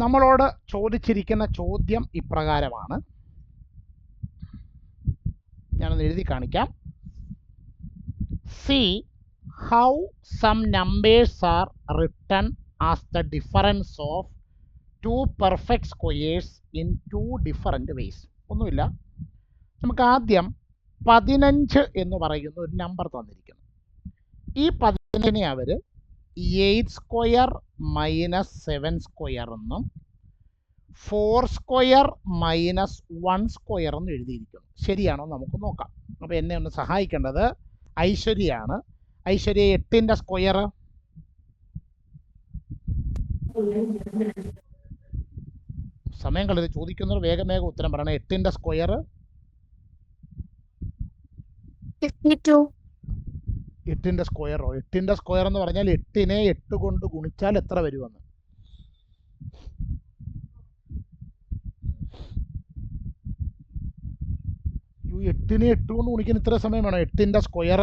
നമ്മളോട് ചോദിച്ചിരിക്കുന്ന ചോദ്യം ഇപ്രകാരമാണ്. ഞാനൊന്ന് എഴുതി കാണിക്കാം. See how some numbers are written as the difference of two perfect squares in two different ways. ഒന്നുമില്ല, നമുക്ക് ആദ്യം 15 എന്ന് പറയുന്ന ഒരു നമ്പർ തന്നിരിക്കുന്നു. ഈ 15നെ അവർ 8 സ്ക്വയർ മൈനസ് 7 സ്ക്വയർ എന്നും 4 സ്ക്വയർ മൈനസ് 1 സ്ക്വയർ എന്നും എഴുതിയിരിക്കുന്നു. ശരിയാണോ നമുക്ക് നോക്കാം. അപ്പോൾ എന്നെ ഒന്ന് സഹായിക്കേണ്ടത് ഐശ്വര്യയാണ്. ഐശ്വര്യ, 8ന്റെ സ്ക്വയർ സമയം കളത് ചോദിക്കുന്നവർ വേഗം വേഗം ഉത്തരം പറയണം. 8ന്റെ സ്ക്വയർ 52. 8ന്റെ സ്ക്വയറോ? 8ന്റെ സ്ക്വയർ എന്ന് പറഞ്ഞാൽ 8നെ 8 കൊണ്ട് ഗുണിച്ചാൽ എത്ര വരുമെന്ന്. യു 8നെ 8 കൊണ്ട് ഗുണിക്കാൻ ഇത്ര സമയം വേണം. 8ന്റെ സ്ക്വയർ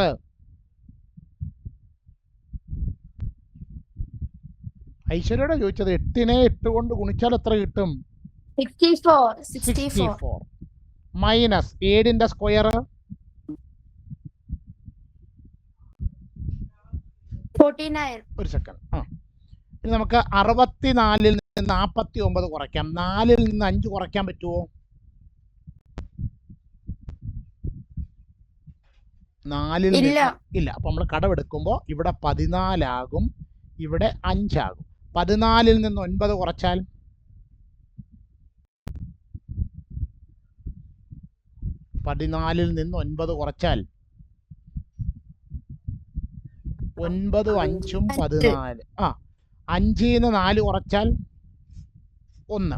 ഐശ്വര്യയോടെ ചോദിച്ചത്. 8നെ 8 കൊണ്ട് ഗുണിച്ചാൽ എത്ര കിട്ടും? 64. മൈനസ് 7ന്റെ സ്ക്വയർ 49. ഒരു സെക്കൻഡ്. ഇനി നമുക്ക് 64-ൽ നിന്ന് 49 കുറയ്ക്കാം. 4-ൽ നിന്ന് 5 കുറയ്ക്കാൻ പറ്റുമോ? 4-ൽ നിന്ന് ഇല്ല. അപ്പൊ നമ്മൾ കടമെടുക്കുമ്പോൾ ഇവിടെ 14 ആകും, ഇവിടെ 5 ആകും. 14-ൽ നിന്ന് 9 കുറച്ചാൽ 9 കുറച്ചാൽ 9 5 14. 5-ൽ നിന്ന് 4 കുറച്ചാൽ 1.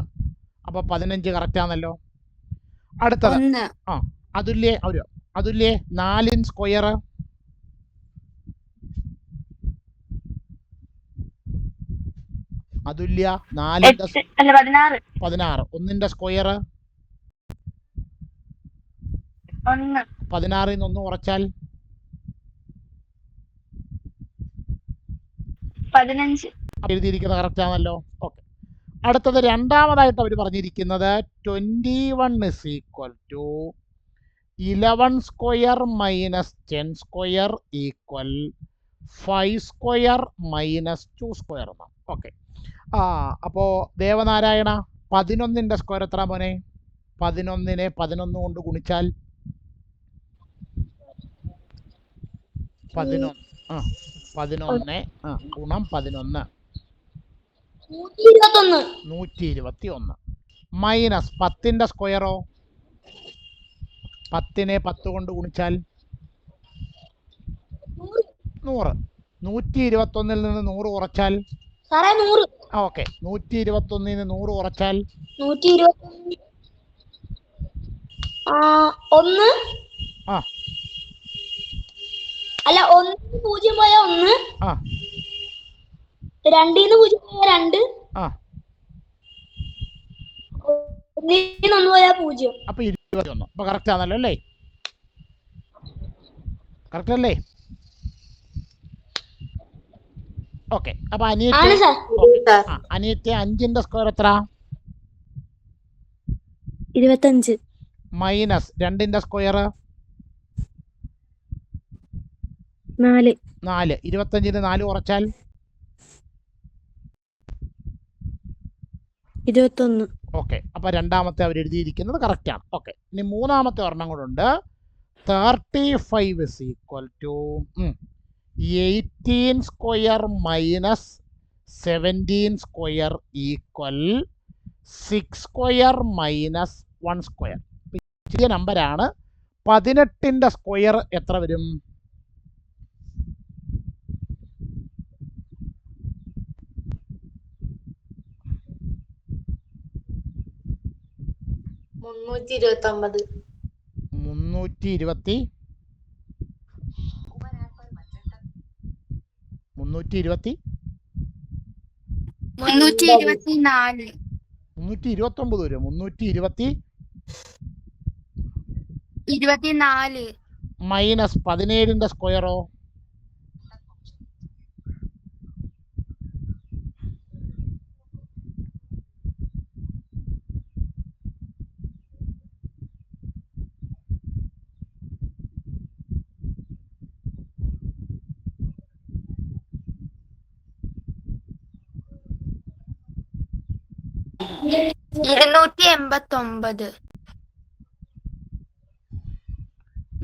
അപ്പൊ 15 കറക്റ്റ് ആണല്ലോ. അടുത്തത് അതുല്യേ 4 സ്ക്വയർ അതുല്യ 4 16. 1ന്റെ സ്ക്വയർ 16-ൽ നിന്ന് 1 കുറച്ചാൽ 15. എഴുതിയിരിക്കുന്നത് കറക്റ്റ് ആണല്ലോ. ഓക്കെ. അടുത്തത് രണ്ടാമതായിട്ട് അവർ പറഞ്ഞിരിക്കുന്നത് 21 is equal to 11 square minus 10 square equal 5 square minus 2 square എന്നാണ്. ഓക്കെ. അപ്പോൾ ദേവനാരായണ, 11ന്റെ സ്ക്വയർ എത്ര മോനെ? 11നെ 11 കൊണ്ട് ഗുണിച്ചാൽ 11 ഗുണം 11 121 മൈനസ് 10ന്റെ സ്ക്വയറോ? 10നെ 10 കൊണ്ട് ഗുണിച്ചാൽ 100. 121-ൽ നിന്ന് 100 കുറച്ചാൽ ഓക്കെ. 121-ൽ നിന്ന് 100 കുറച്ചാൽ 121 അല്ല 1 0 പോയ 1, 2 0 പോയ 2, 1 പോയ 0. അപ്പൊ 21. അപ്പൊ കറക്റ്റ് ആണല്ലോ അല്ലേ? കറക്റ്റ് അല്ലേ? ഓക്കെ. അപ്പൊ അനിയത്തെ 5ന്റെ സ്ക്വയർ എത്ര? 25 മൈനസ് 2ന്റെ സ്ക്വയർ 4. 25-ൽ നിന്ന് 4 കുറച്ചാൽ 21. ഓക്കെ. അപ്പൊ രണ്ടാമത്തെ അവർ എഴുതിയിരിക്കുന്നത് കറക്റ്റ് ആണ്. ഓക്കെ. ഇനി മൂന്നാമത്തെ ഒരെണ്ണം കൂടെ 35 is equal to 18 square minus 17 square equal 6 square minus 1 square. ചെറിയ നമ്പറാണ്. 18ന്റെ സ്ക്വയർ എത്ര വരും? 329. 324 329 വരും. 324 മൈനസ് 17ന്റെ സ്ക്വയറോ? 329. 289.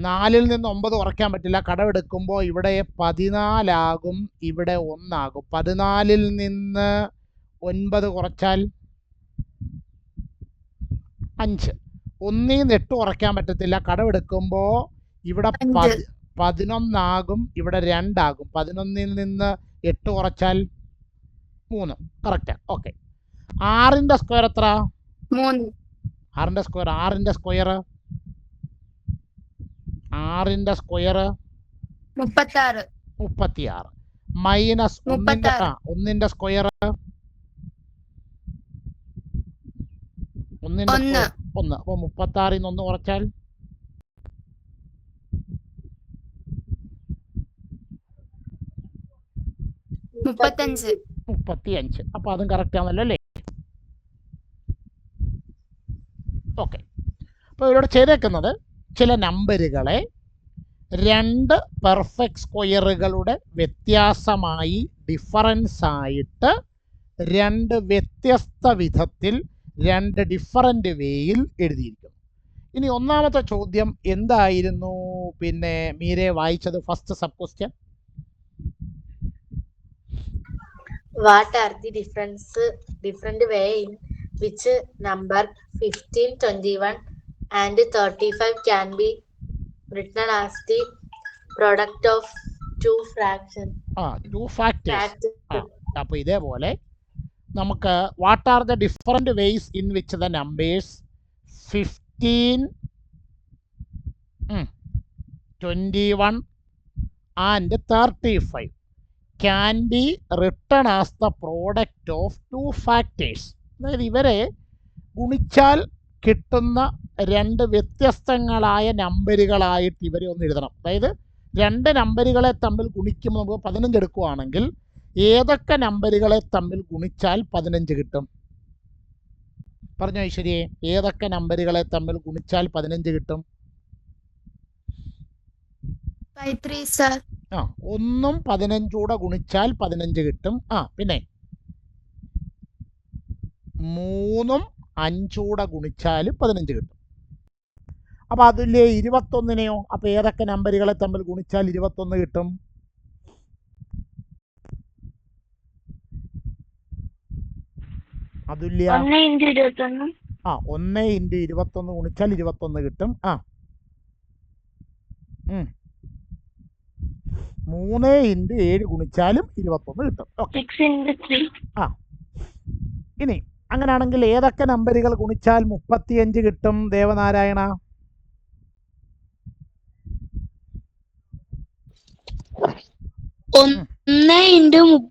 4-ൽ നിന്ന് 9 കുറയ്ക്കാൻ പറ്റില്ല. കടമെടുക്കുമ്പോൾ ഇവിടെ 14 ആകും, ഇവിടെ 1 ആകും. 14-ൽ നിന്ന് 9 കുറച്ചാൽ 5. 1-ൽ നിന്ന് 8 കുറയ്ക്കാൻ പറ്റത്തില്ല. കടമെടുക്കുമ്പോൾ ഇവിടെ 11 ആകും, ഇവിടെ 2 ആകും. 11-ൽ നിന്ന് 8 കുറച്ചാൽ 3. കറക്റ്റ്. ഓക്കെ. 6-ന്റെ സ്ക്വയർ എത്ര? 3. 6-ന്റെ സ്ക്വയർ 6-ന്റെ സ്ക്വയർ 6-ന്റെ സ്ക്വയർ 36. 36 മൈനസ് 1-ന്റെ സ്ക്വയർ 1. അപ്പോൾ 36-ൽ നിന്ന് 1 കുറച്ചാൽ 35. അപ്പോൾ അതും കറക്റ്റ് ആണല്ലോ അല്ലേ? ഓക്കെ. അപ്പോൾ ഇവിടെ ചെയ്തേക്കുന്നത് ചില നമ്പറുകളെ 2 പെർഫെക്റ്റ് സ്ക്വയറുകളുടെ വ്യത്യാസമായി ഡിഫറൻസ് ആയിട്ട് 2 വ്യത്യസ്ത വിധത്തിൽ 2 ഡിഫറൻറ്റ് വേയിൽ എഴുതിയിരിക്കുന്നു. ഇനി ഒന്നാമത്തെ ചോദ്യം എന്തായിരുന്നു? പിന്നെ മീരെ വായിച്ചത് first sub question. What are the different way in which number 15, 21 and 35 can be written as the product of two fractions? 2 factors. അപ്പോൾ ഇതേപോലെ നമുക്ക് what are the different ways in which the numbers 15, 21 and 35 can be written as the product of 2 factors. അതായത് ഇവരെ ഗുണിച്ചാൽ കിട്ടുന്ന 2 വ്യത്യസ്തങ്ങളായ നമ്പറുകളായിട്ട് ഇവരെ ഒന്ന് എഴുതണം. അതായത് 2 നമ്പറുകളെ തമ്മിൽ ഗുണിക്കുമ്പോൾ നമുക്ക് 15 എടുക്കുകയാണെങ്കിൽ ഏതൊക്കെ നമ്പറുകളെ തമ്മിൽ ഗുണിച്ചാൽ 15 കിട്ടും? പറഞ്ഞോ ഐശ്വര്യേ, ഏതൊക്കെ നമ്പറുകളെ തമ്മിൽ ഗുണിച്ചാൽ 15 കിട്ടും? 3 സർ. 1ഉം 15 ഗുണിച്ചാൽ 15 കിട്ടും. പിന്നെ 3ഉം 5 ഗുണിച്ചാലും 15 കിട്ടും. അപ്പോൾ അതിലെ 21-നെയോ? അപ്പോൾ ഏതൊക്കെ നമ്പറുകളെ തമ്മിൽ ഗുണിച്ചാൽ 21 കിട്ടും? അതുല്യ 1 × 21. 1 × 21 ഗുണിച്ചാൽ 21 കിട്ടും. 3 × 7 ഗുണിച്ചാലും 21 കിട്ടും. 6 × 3. ഇനി അങ്ങനെയാണെങ്കിൽ ഏതൊക്കെ നമ്പറുകൾ ഗുണിച്ചാൽ 35 കിട്ടും ദേവനാരായണ? 1 ×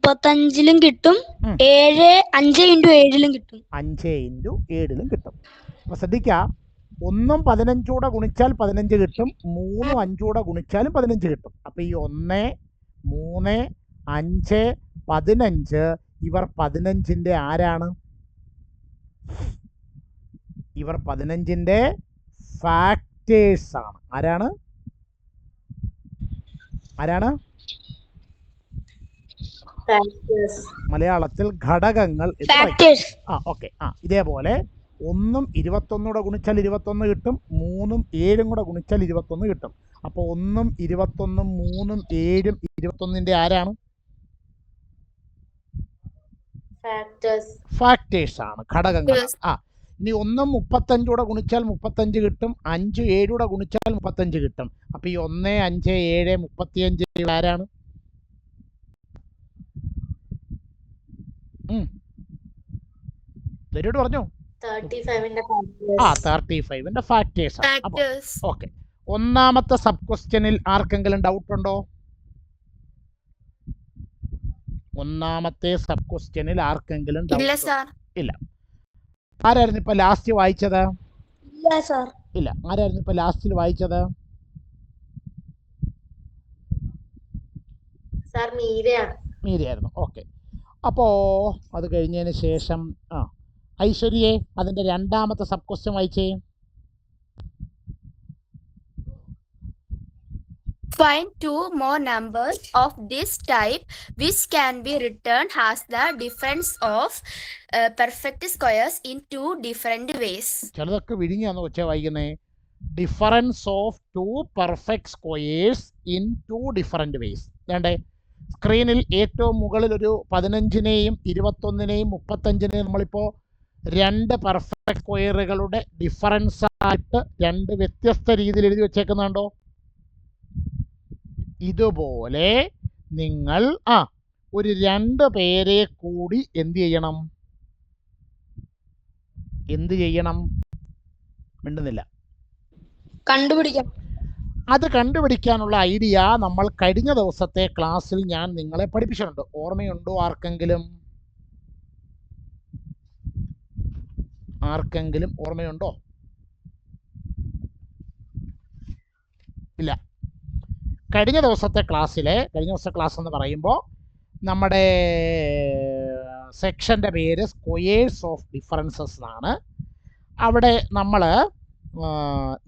35 കിട്ടും, 5 × 7 കിട്ടും. 5 × 7 കിട്ടും. അപ്പോൾ ശ്രദ്ധിക്കുക, 1ഉം 15 ഗുണിച്ചാൽ 15 കിട്ടും, 3ഉം 5 ഗുണിച്ചാലും 15 കിട്ടും. അപ്പോൾ ഈ 1, 3, 5, 15 ഇവർ 15-ന്റെ ആരാണ്? ഇവർ 15-ന്റെ ഫാക്ടേഴ്സ് ആണ്. ആരാണ്? മലയാളത്തിൽ ഘടകങ്ങൾ. ഓക്കെ. ഇതേപോലെ 1ഉം 21 ഗുണിച്ചാൽ 21 കിട്ടും, 3ഉം 7 ഗുണിച്ചാൽ 21 കിട്ടും. അപ്പോൾ 1ഉം 21ഉം 3ഉം 7ഉം 21-ന്റെ ആരാണ്? ഫാക്ടേഴ്സ് ആണ്, ഘടകങ്ങൾ. ഇനി 1ഉം 35 ഗുണിച്ചാൽ 35 കിട്ടും, 5 7 ഗുണിച്ചാൽ 35 കിട്ടും. അപ്പോൾ ഈ 1, 5, 7, 35 ആരാണ്? പറഞ്ഞു. 35-ന്റെ ഫാക്ടേഴ്സ് ആണ്. ഓക്കെ. ഒന്നാമത്തെ സബ് ക്വസ്റ്റ്യനിൽ ആർക്കെങ്കിലും ഡൗട്ട് ഉണ്ടോ? ഒന്നാമത്തെ സബ് ക്വസ്റ്റ്യനിൽ ആർക്കെങ്കിലും ഇല്ല. ആരായിരുന്നു ഇപ്പൊ ലാസ്റ്റ് വായിച്ചത്? ഇല്ല. ആരായിരുന്നു ഇപ്പൊ ലാസ്റ്റിൽ വായിച്ചത്? മീരയായിരുന്നു. ഓക്കെ. അപ്പോൾ അത് കഴിഞ്ഞതിന് ശേഷം ഐശ്വര്യയെ അതിൻ്റെ രണ്ടാമത്തെ സബ് ക്വസ്റ്റ്യൻ വായിച്ചേ. Find two more numbers of this type which can be written as the difference of perfect squares in two different ways. ചിലതൊക്കെ വിഴുങ്ങിയാന്ന് വെച്ചാൽ വായിക്കുന്നേ. Difference of two perfect squares in two different ways. വേണ്ടേ സ്ക്രീനിൽ ഏറ്റവും മുകളിൽ ഒരു 15നെയും 21നെയും 35നെയും നമ്മളിപ്പോൾ രണ്ട് പെർഫെക്റ്റ് സ്ക്വയറുകളുടെ ഡിഫറൻസ് ആയിട്ട് രണ്ട് വ്യത്യസ്ത രീതിയിൽ എഴുതി വെച്ചേക്കുന്നുണ്ടോ? ഇതുപോലെ നിങ്ങൾ ഒരു 2 പേരെ കൂടി എന്ത് ചെയ്യണം? മിണ്ടുന്നില്ല. കണ്ടുപിടിക്കാം. അത് കണ്ടുപിടിക്കാനുള്ള ഐഡിയ നമ്മൾ കഴിഞ്ഞ ദിവസത്തെ ക്ലാസ്സിൽ ഞാൻ നിങ്ങളെ പഠിപ്പിച്ചിട്ടുണ്ട്. ഓർമ്മയുണ്ടോ ആർക്കെങ്കിലും ഓർമ്മയുണ്ടോ? ഇല്ല. കഴിഞ്ഞ ദിവസത്തെ ക്ലാസ് എന്ന് പറയുമ്പോൾ നമ്മുടെ സെക്ഷൻ്റെ പേര് സ്ക്വയേഴ്സ് ഓഫ് ഡിഫറൻസസ് എന്നാണ്. അവിടെ നമ്മൾ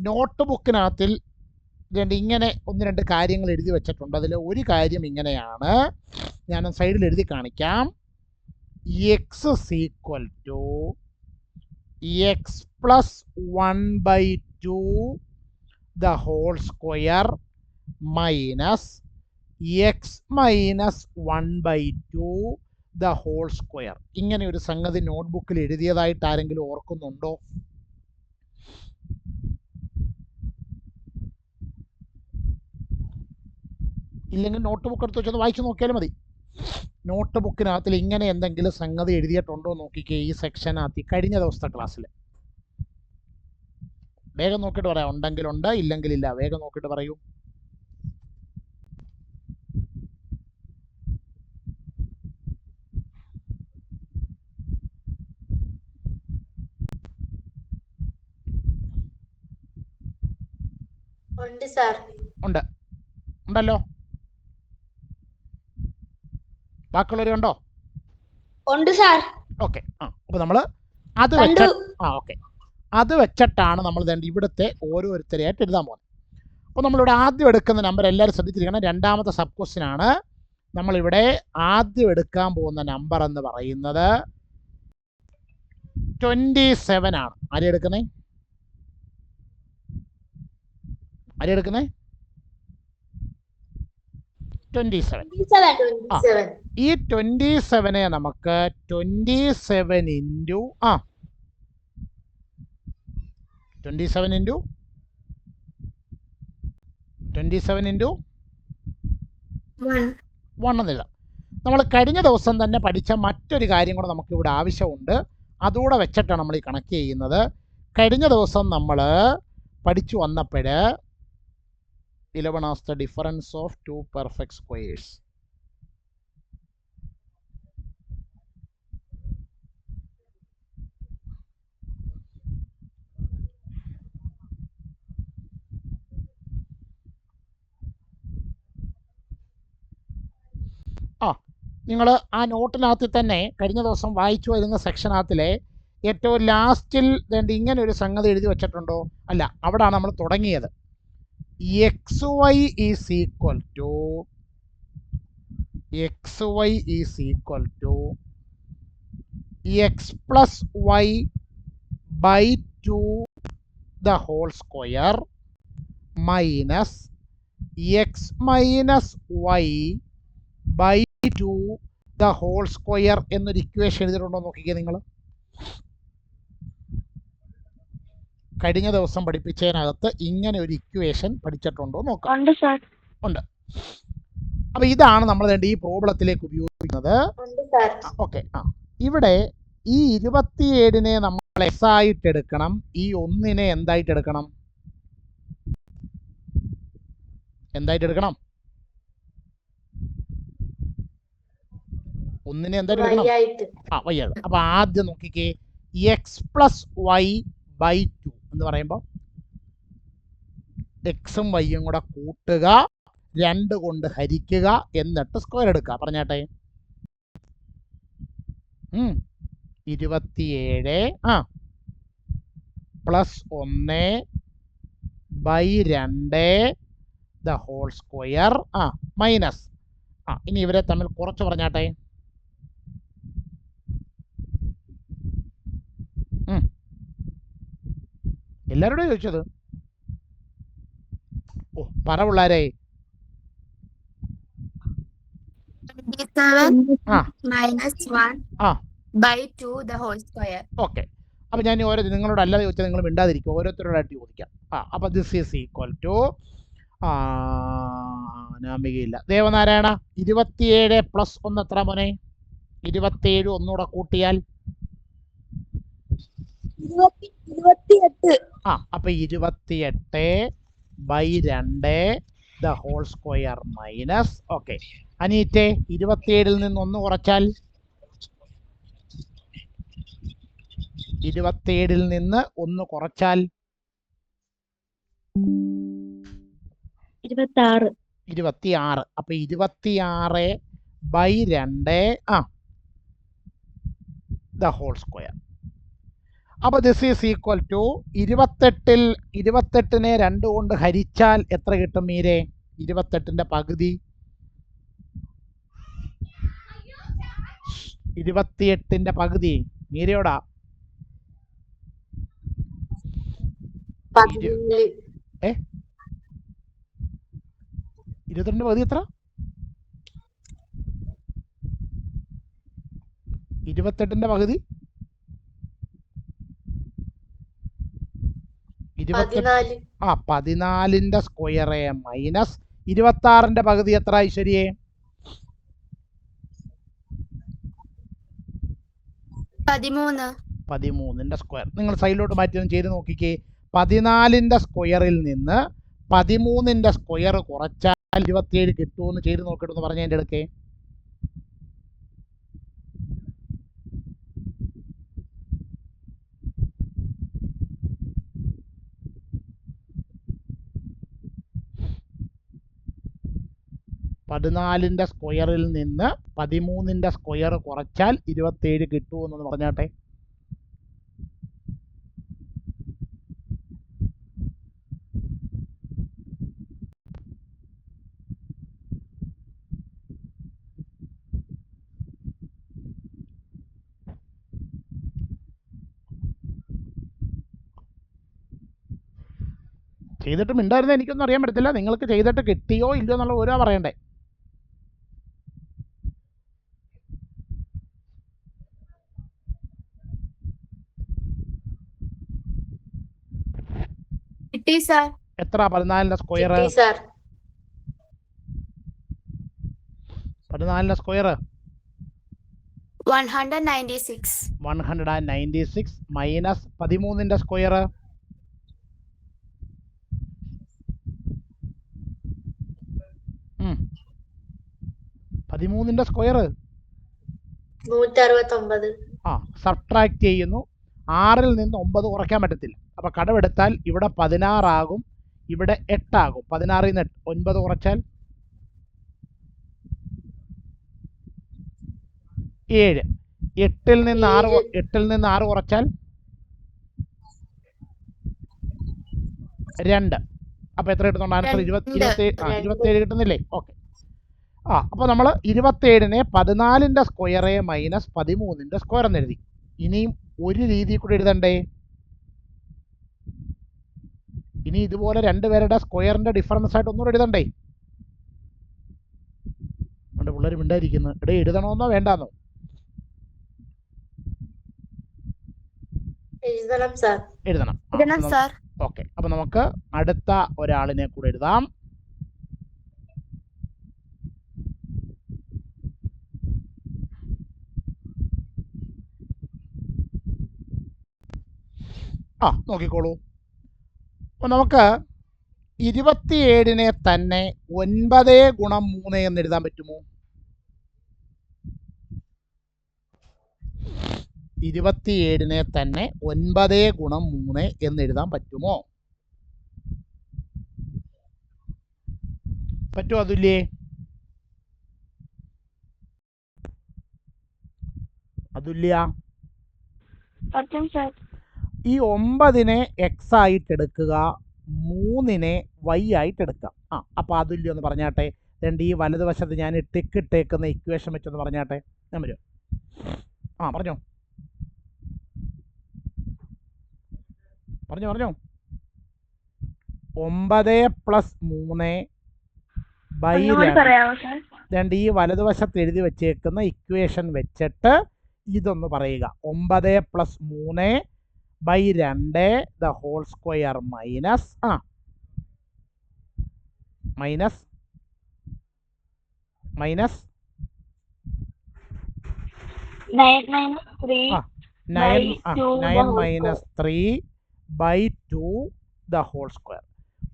നോട്ട് ബുക്കിനകത്തിൽ ഇങ്ങനെ 1-2 കാര്യങ്ങൾ എഴുതി വെച്ചിട്ടുണ്ട്. അതിൽ ഒരു കാര്യം ഇങ്ങനെയാണ്, ഞാൻ സൈഡിൽ എഴുതി കാണിക്കാം. X is equal to x plus 1/2 the whole square minus x minus 1/2 the whole square. ഇങ്ങനെ ഒരു സംഗതി നോട്ട്ബുക്കിൽ എഴുതിയതായിട്ട് ആരെങ്കിലും ഓർക്കുന്നുണ്ടോ? ഇല്ലെങ്കിൽ നോട്ട് ബുക്ക് എടുത്ത് വെച്ചൊന്ന് വായിച്ചു നോക്കിയാലും മതി. നോട്ട് ബുക്കിനകത്തിൽ ഇങ്ങനെ എന്തെങ്കിലും സംഗതി എഴുതിയിട്ടുണ്ടോ നോക്കിക്കേ ഈ സെക്ഷനകത്ത് കഴിഞ്ഞ ദിവസത്തെ ക്ലാസ്സിൽ. വേഗം നോക്കിയിട്ട് പറയാം. ഉണ്ടെങ്കിൽ ഉണ്ട്, ഇല്ലെങ്കിൽ ഇല്ല. വേഗം നോക്കിയിട്ട് പറയൂ. ഉണ്ടല്ലോ. ബാക്കിയുള്ളവരുണ്ടോ? ഉണ്ട് സാർ. ഓക്കെ. അപ്പോൾ നമ്മൾ അത് വെച്ചിട്ടാണ് നമ്മൾ ഇവിടുത്തെ ഓരോരുത്തരെയായിട്ട് എഴുതാൻ പോകുന്നത്. അപ്പോൾ നമ്മളിവിടെ ആദ്യം എടുക്കുന്ന നമ്പർ എല്ലാവരും ശ്രദ്ധിച്ചിരിക്കണം. രണ്ടാമത്തെ സബ് ക്വസ്റ്റ്യൻ ആണ്. നമ്മളിവിടെ ആദ്യം എടുക്കാൻ പോകുന്ന നമ്പർ എന്ന് പറയുന്നത് 27 ആണ്. ആരെയും എടുക്കുന്നേ? ആരെയും എടുക്കുന്നേ? 27. ഈ 27നെ നമുക്ക് 27 ഇൻറ്റു 1 എന്നെഴുതാം. നമ്മൾ കഴിഞ്ഞ ദിവസം തന്നെ പഠിച്ച മറ്റൊരു കാര്യം കൂടെ നമുക്ക് ഇവിടെ ആവശ്യമുണ്ട്. അതുകൂടെ വെച്ചിട്ടാണ് നമ്മൾ ഈ കണക്ട് ചെയ്യുന്നത്. കഴിഞ്ഞ ദിവസം നമ്മൾ പഠിച്ചു വന്നപ്പോൾ 11 is the difference of two perfect squares. നിങ്ങൾ ആ നോട്ടിനകത്ത് തന്നെ കഴിഞ്ഞ ദിവസം വായിച്ചു വരുന്ന സെക്ഷനകത്തിലെ ഏറ്റവും ലാസ്റ്റിൽ ഇങ്ങനെ ഒരു സംഗതി എഴുതി വെച്ചിട്ടുണ്ടോ? അല്ല, അവിടാണ് നമ്മൾ തുടങ്ങിയത്. xy is equal to x plus y by 2 the whole square minus x minus y by 2 the whole square എന്നൊരു ഇക്വേഷൻ എഴുതിയിട്ടുണ്ടോ നോക്കിക്കേ നിങ്ങൾ. കഴിഞ്ഞ ദിവസം പഠിപ്പിച്ചതിനകത്ത് ഇങ്ങനെ ഒരു ഇക്വേഷൻ പഠിച്ചിട്ടുണ്ടോ നോക്കാം. ഉണ്ട്. അപ്പൊ ഇതാണ് നമ്മൾ ഈ പ്രോബ്ലത്തിലേക്ക് ഉപയോഗിക്കുന്നത്. ഓക്കെ. ഇവിടെ ഈ 27നെ നമ്മൾ എസ് ആയിട്ട് എടുക്കണം. ഈ 1നെ എന്തായിട്ട് എടുക്കണം? എന്തായിട്ട് എടുക്കണം? 1നെ എന്തായിട്ട് എടുക്കണം? y ആയിട്ട്. അപ്പൊ ആദ്യം നോക്കിക്കേ, എക്സ് പ്ലസ് വൈ ബൈ 2 എന്ന് പറയുമ്പോൾ എക്സും വൈയും കൂടെ കൂട്ടുക, 2 കൊണ്ട് ഹരിക്കുക, എന്നിട്ട് സ്ക്വയർ എടുക്കുക. പറഞ്ഞാട്ടെ. 27 plus 1 by 2 the whole square minus ഇനി ഇവരെ തമ്മിൽ കുറച്ച് പറഞ്ഞാട്ടെ. എല്ലാവരോടും ചോദിച്ചത്. പറ പിള്ളേരെ. ഓക്കെ, അപ്പൊ ഞാൻ ഓരോ നിങ്ങളോട് അല്ലാതെ ചോദിച്ചാൽ നിങ്ങൾ മിണ്ടാതിരിക്കും, ഓരോരുത്തരോടായിട്ട് ചോദിക്കാം. അപ്പൊ ദിസ് ഈസ് ഈക്വൽ ടു നാമികയില്ല ദേവനാരായണ 27 പ്ലസ് 1 എത്ര മോനെ? 27 ഒന്നുകൂടെ കൂട്ടിയാൽ 28. അപ്പൊ 28/2 the whole square minus. Okay അനീറ്റെ 27 നിന്ന് 1 കുറച്ചാൽ 27 നിന്ന് 1 കുറച്ചാൽ 26. അപ്പൊ 26/2 ദ ഹോൾ സ്ക്വയർ. അപ്പൊ ദിസ് ഈസ് ഈക്വൽ ടു 28നെ 2 കൊണ്ട് ഹരിച്ചാൽ എത്ര കിട്ടും മീരെ? 28ന്റെ പകുതി. 28ന്റെ പകുതി മീരയോടാ. 22ന്റെ പകുതി എത്ര? 28ന്റെ പകുതി 14ന്റെ സ്ക്വയർ മൈനസ് 26ന്റെ പകുതി എത്ര ഐശ്വര്യേ? 13ന്റെ സ്ക്വയർ. നിങ്ങൾ സൈഡിലോട്ട് മാറ്റി ഒന്ന് ചെയ്ത് നോക്കിക്കേ. 14ന്റെ സ്ക്വയറിൽ നിന്ന് 13ന്റെ സ്ക്വയർ കുറച്ചാൽ 27 കിട്ടുമെന്ന് ചെയ്ത് നോക്കിയിട്ടൊന്ന് പറഞ്ഞ എൻ്റെ അടുക്കേ. പതിനാലിൻ്റെ സ്ക്വയറിൽ നിന്ന് 13ന്റെ സ്ക്വയർ കുറച്ചാൽ 27 കിട്ടുമെന്നൊന്ന് പറഞ്ഞാട്ടെ. ചെയ്തിട്ട് മിണ്ടായിരുന്ന എനിക്കൊന്നും അറിയാൻ പറ്റത്തില്ല. നിങ്ങൾക്ക് ചെയ്തിട്ട് കിട്ടിയോ ഇല്ലയോ എന്നുള്ള ഓരോ പറയണ്ടേ. എത്ര 14ന്റെ സ്ക്വയർ? 14ന്റെ സ്ക്വയർ 196 മൈനസ് 13ന്റെ സ്ക്വയർ 13ന്റെ സ്ക്വയർ 169. സബ്ട്രാക്ട് ചെയ്യുന്നു. 6ൽ നിന്ന് 9 കുറയ്ക്കാൻ പറ്റത്തില്ല. അപ്പൊ കടമെടുത്താൽ ഇവിടെ 16 ആകും, ഇവിടെ 8 ആകും. 16ൽ നിന്ന് 9 കുറച്ചാൽ 7. 8ൽ നിന്ന് 6 കുറച്ചാൽ 2. അപ്പൊ എത്ര കിട്ടുന്നുണ്ട് ആൻസർ? 27 കിട്ടുന്നില്ലേ? ഓക്കെ. അപ്പൊ നമ്മൾ 27നെ 14ന്റെ സ്ക്വയർ മൈനസ് 13ന്റെ സ്ക്വയർ എന്ന് എഴുതി. ഇനിയും ഒരു രീതി കൂടെ എഴുതണ്ടേ? ഇനി ഇതുപോലെ രണ്ടുപേരുടെ സ്ക്വയറിന്റെ ഡിഫറൻസ് ആയിട്ട് ഒന്നുകൂടെ എഴുതണ്ടേ? നമ്മുടെ പിള്ളേർ മിണ്ടായിരിക്കുന്നു. എഴുതണമെന്നോ വേണ്ടാന്നോ? എഴുതണം. ഓക്കെ, അപ്പൊ നമുക്ക് അടുത്ത ഒരാളിനെ കൂടെ എഴുതാം. നോക്കിക്കോളൂ. നമുക്ക് 27നെ തന്നെ 9 ഗുണം 3 എന്ന് എഴുതാൻ പറ്റുമോ? 27നെ തന്നെ 9 ഗുണം 3 എന്ന് എഴുതാൻ പറ്റുമോ? പറ്റുമോ അതുല്യേ? അതുല്യ, ഈ 9നെ x ആയിട്ട് എടുക്കുക, 3നെ y ആയിട്ട് എടുക്കാം. അപ്പോൾ അതുല്യം എന്ന് പറഞ്ഞാട്ടെ. രണ്ട് ഈ വലതുവശത്ത് ഞാൻ ഇട്ടേക്കുന്ന ഇക്വേഷൻ വെച്ചൊന്ന് പറഞ്ഞാട്ടെ. ഞാൻ വരും. പറഞ്ഞോ പറഞ്ഞോ പറഞ്ഞോ 9+3/2 രണ്ട് ഈ വലതുവശത്ത് എഴുതി വെച്ചേക്കുന്ന ഇക്വേഷൻ വെച്ചിട്ട് ഇതൊന്ന് പറയുക. 9+3/2 the whole square minus 9-3/2 the whole square.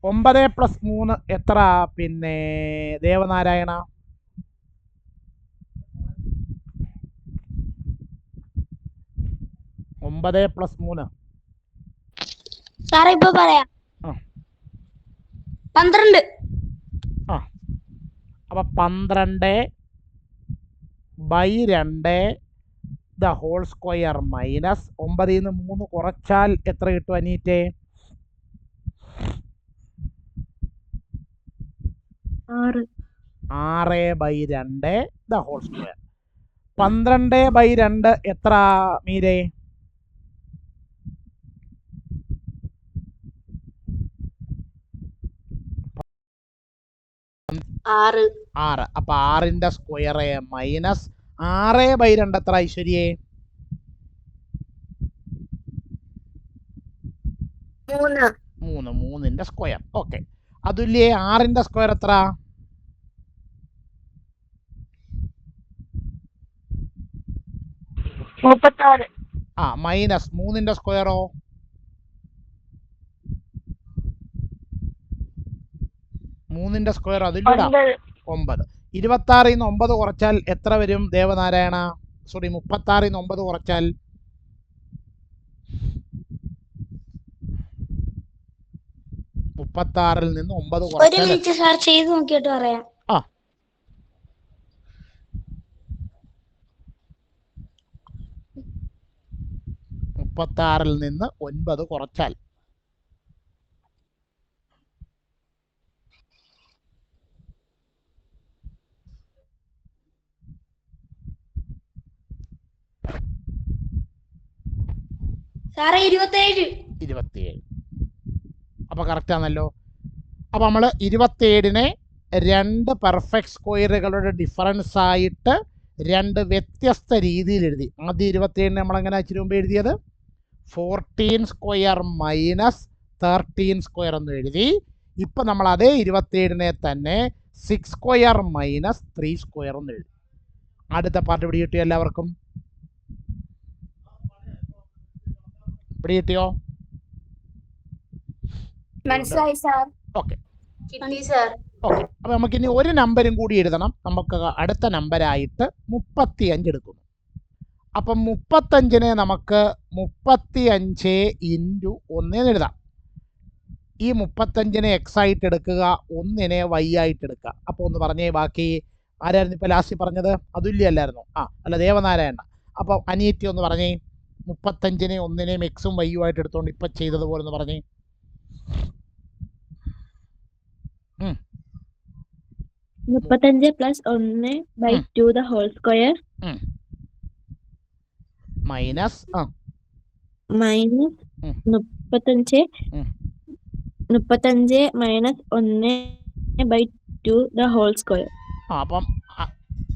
9+3 എത്ര? പിന്നെ ദേവനാരായണ 9+3 സാറേ ഇപ്പൊ പറയാം. 12. അപ്പൊ 12/2 ദ ഹോൾ സ്ക്വയർ മൈനസ് 9 ൽ നിന്ന് 3 കുറച്ചാൽ എത്ര കിട്ടും അനീറ്റേ? 6/2 ദ ഹോൾ സ്ക്വയർ. 12/2 എത്ര മീരേ? 6. അപ്പൊ 6ന്റെ സ്ക്വയർ മൈനസ് 6/2 എത്ര ഐശ്വര്യേ? 3. 3ന്റെ സ്ക്വയർ. ഓക്കെ. അതുല്യേ 6ന്റെ സ്ക്വയർ എത്ര? 36. മൈനസ് 3ന്റെ സ്ക്വയറോ? 3ന്റെ സ്ക്വയർ അതില്ലടാ 9. 26 ൽ നിന്ന് 9 കുറച്ചാൽ എത്ര വരും ദേവനാരായണ? സോറി 36 ൽ നിന്ന് 9 കുറച്ചാൽ 36 ൽ നിന്ന് 9 ഒരു കുറച്ചാൽ മിനിറ്റ് സാർ ചെയ്ത് നോക്കിയിട്ട് പറയാം. 36 ൽ നിന്ന് 9 കുറച്ചാൽ സാറേ 27. അപ്പൊ കറക്റ്റ് ആണല്ലോ. അപ്പൊ നമ്മൾ 27നെ 2 പെർഫെക്റ്റ് സ്ക്വയറുകളുടെ ഡിഫറൻസ് ആയിട്ട് 2 വ്യത്യസ്ത രീതിയിൽ എഴുതി. ആദ്യം 27നെ നമ്മൾ എങ്ങനെ ഇച്ചിരി മുമ്പ് എഴുതിയത്? 14 സ്ക്വയർ മൈനസ് 13 സ്ക്വയർ എന്ന് എഴുതി. ഇപ്പൊ നമ്മൾ അതേ 27നെ തന്നെ 6 സ്ക്വയർ മൈനസ് 3 സ്ക്വയർ എന്ന് എഴുതി. അടുത്ത പാർട്ട് ഇവിടെ കിട്ടിയോ എല്ലാവർക്കും? ഇവിടെ കിട്ടിയോ? മനസ്സിലായി സാർ. ഓക്കെ കിട്ടി സാർ. ഓക്കെ. അപ്പൊ നമുക്കിനി ഒരു നമ്പരും കൂടി എഴുതണം. നമുക്ക് അടുത്ത നമ്പരായിട്ട് 35 എടുക്കുന്നു. അപ്പം 35നെ നമുക്ക് 35 × 1 എഴുതാം. ഈ 35നെ x ആയിട്ട് എടുക്കുക, 1നെ y ആയിട്ട് എടുക്കുക. അപ്പോൾ ഒന്ന് പറഞ്ഞേ ബാക്കി ആരായിരുന്നു ഇപ്പൊ ലാസ്റ്റ് പറഞ്ഞത്? അതുല്യല്ലായിരുന്നു? അല്ല ദേവനാരായണ. അപ്പൊ അനിയത്തി ഒന്ന് പറഞ്ഞേ 35നെ 1നെയും എക്സും വൈയും ആയിട്ട് എടുത്തോണ്ട് ഇപ്പൊ ചെയ്തതുപോലെ ഒന്ന് പറഞ്ഞേ. 35 + 1/2 the whole square minus minus 35 minus 1/2 the whole square. അപ്പം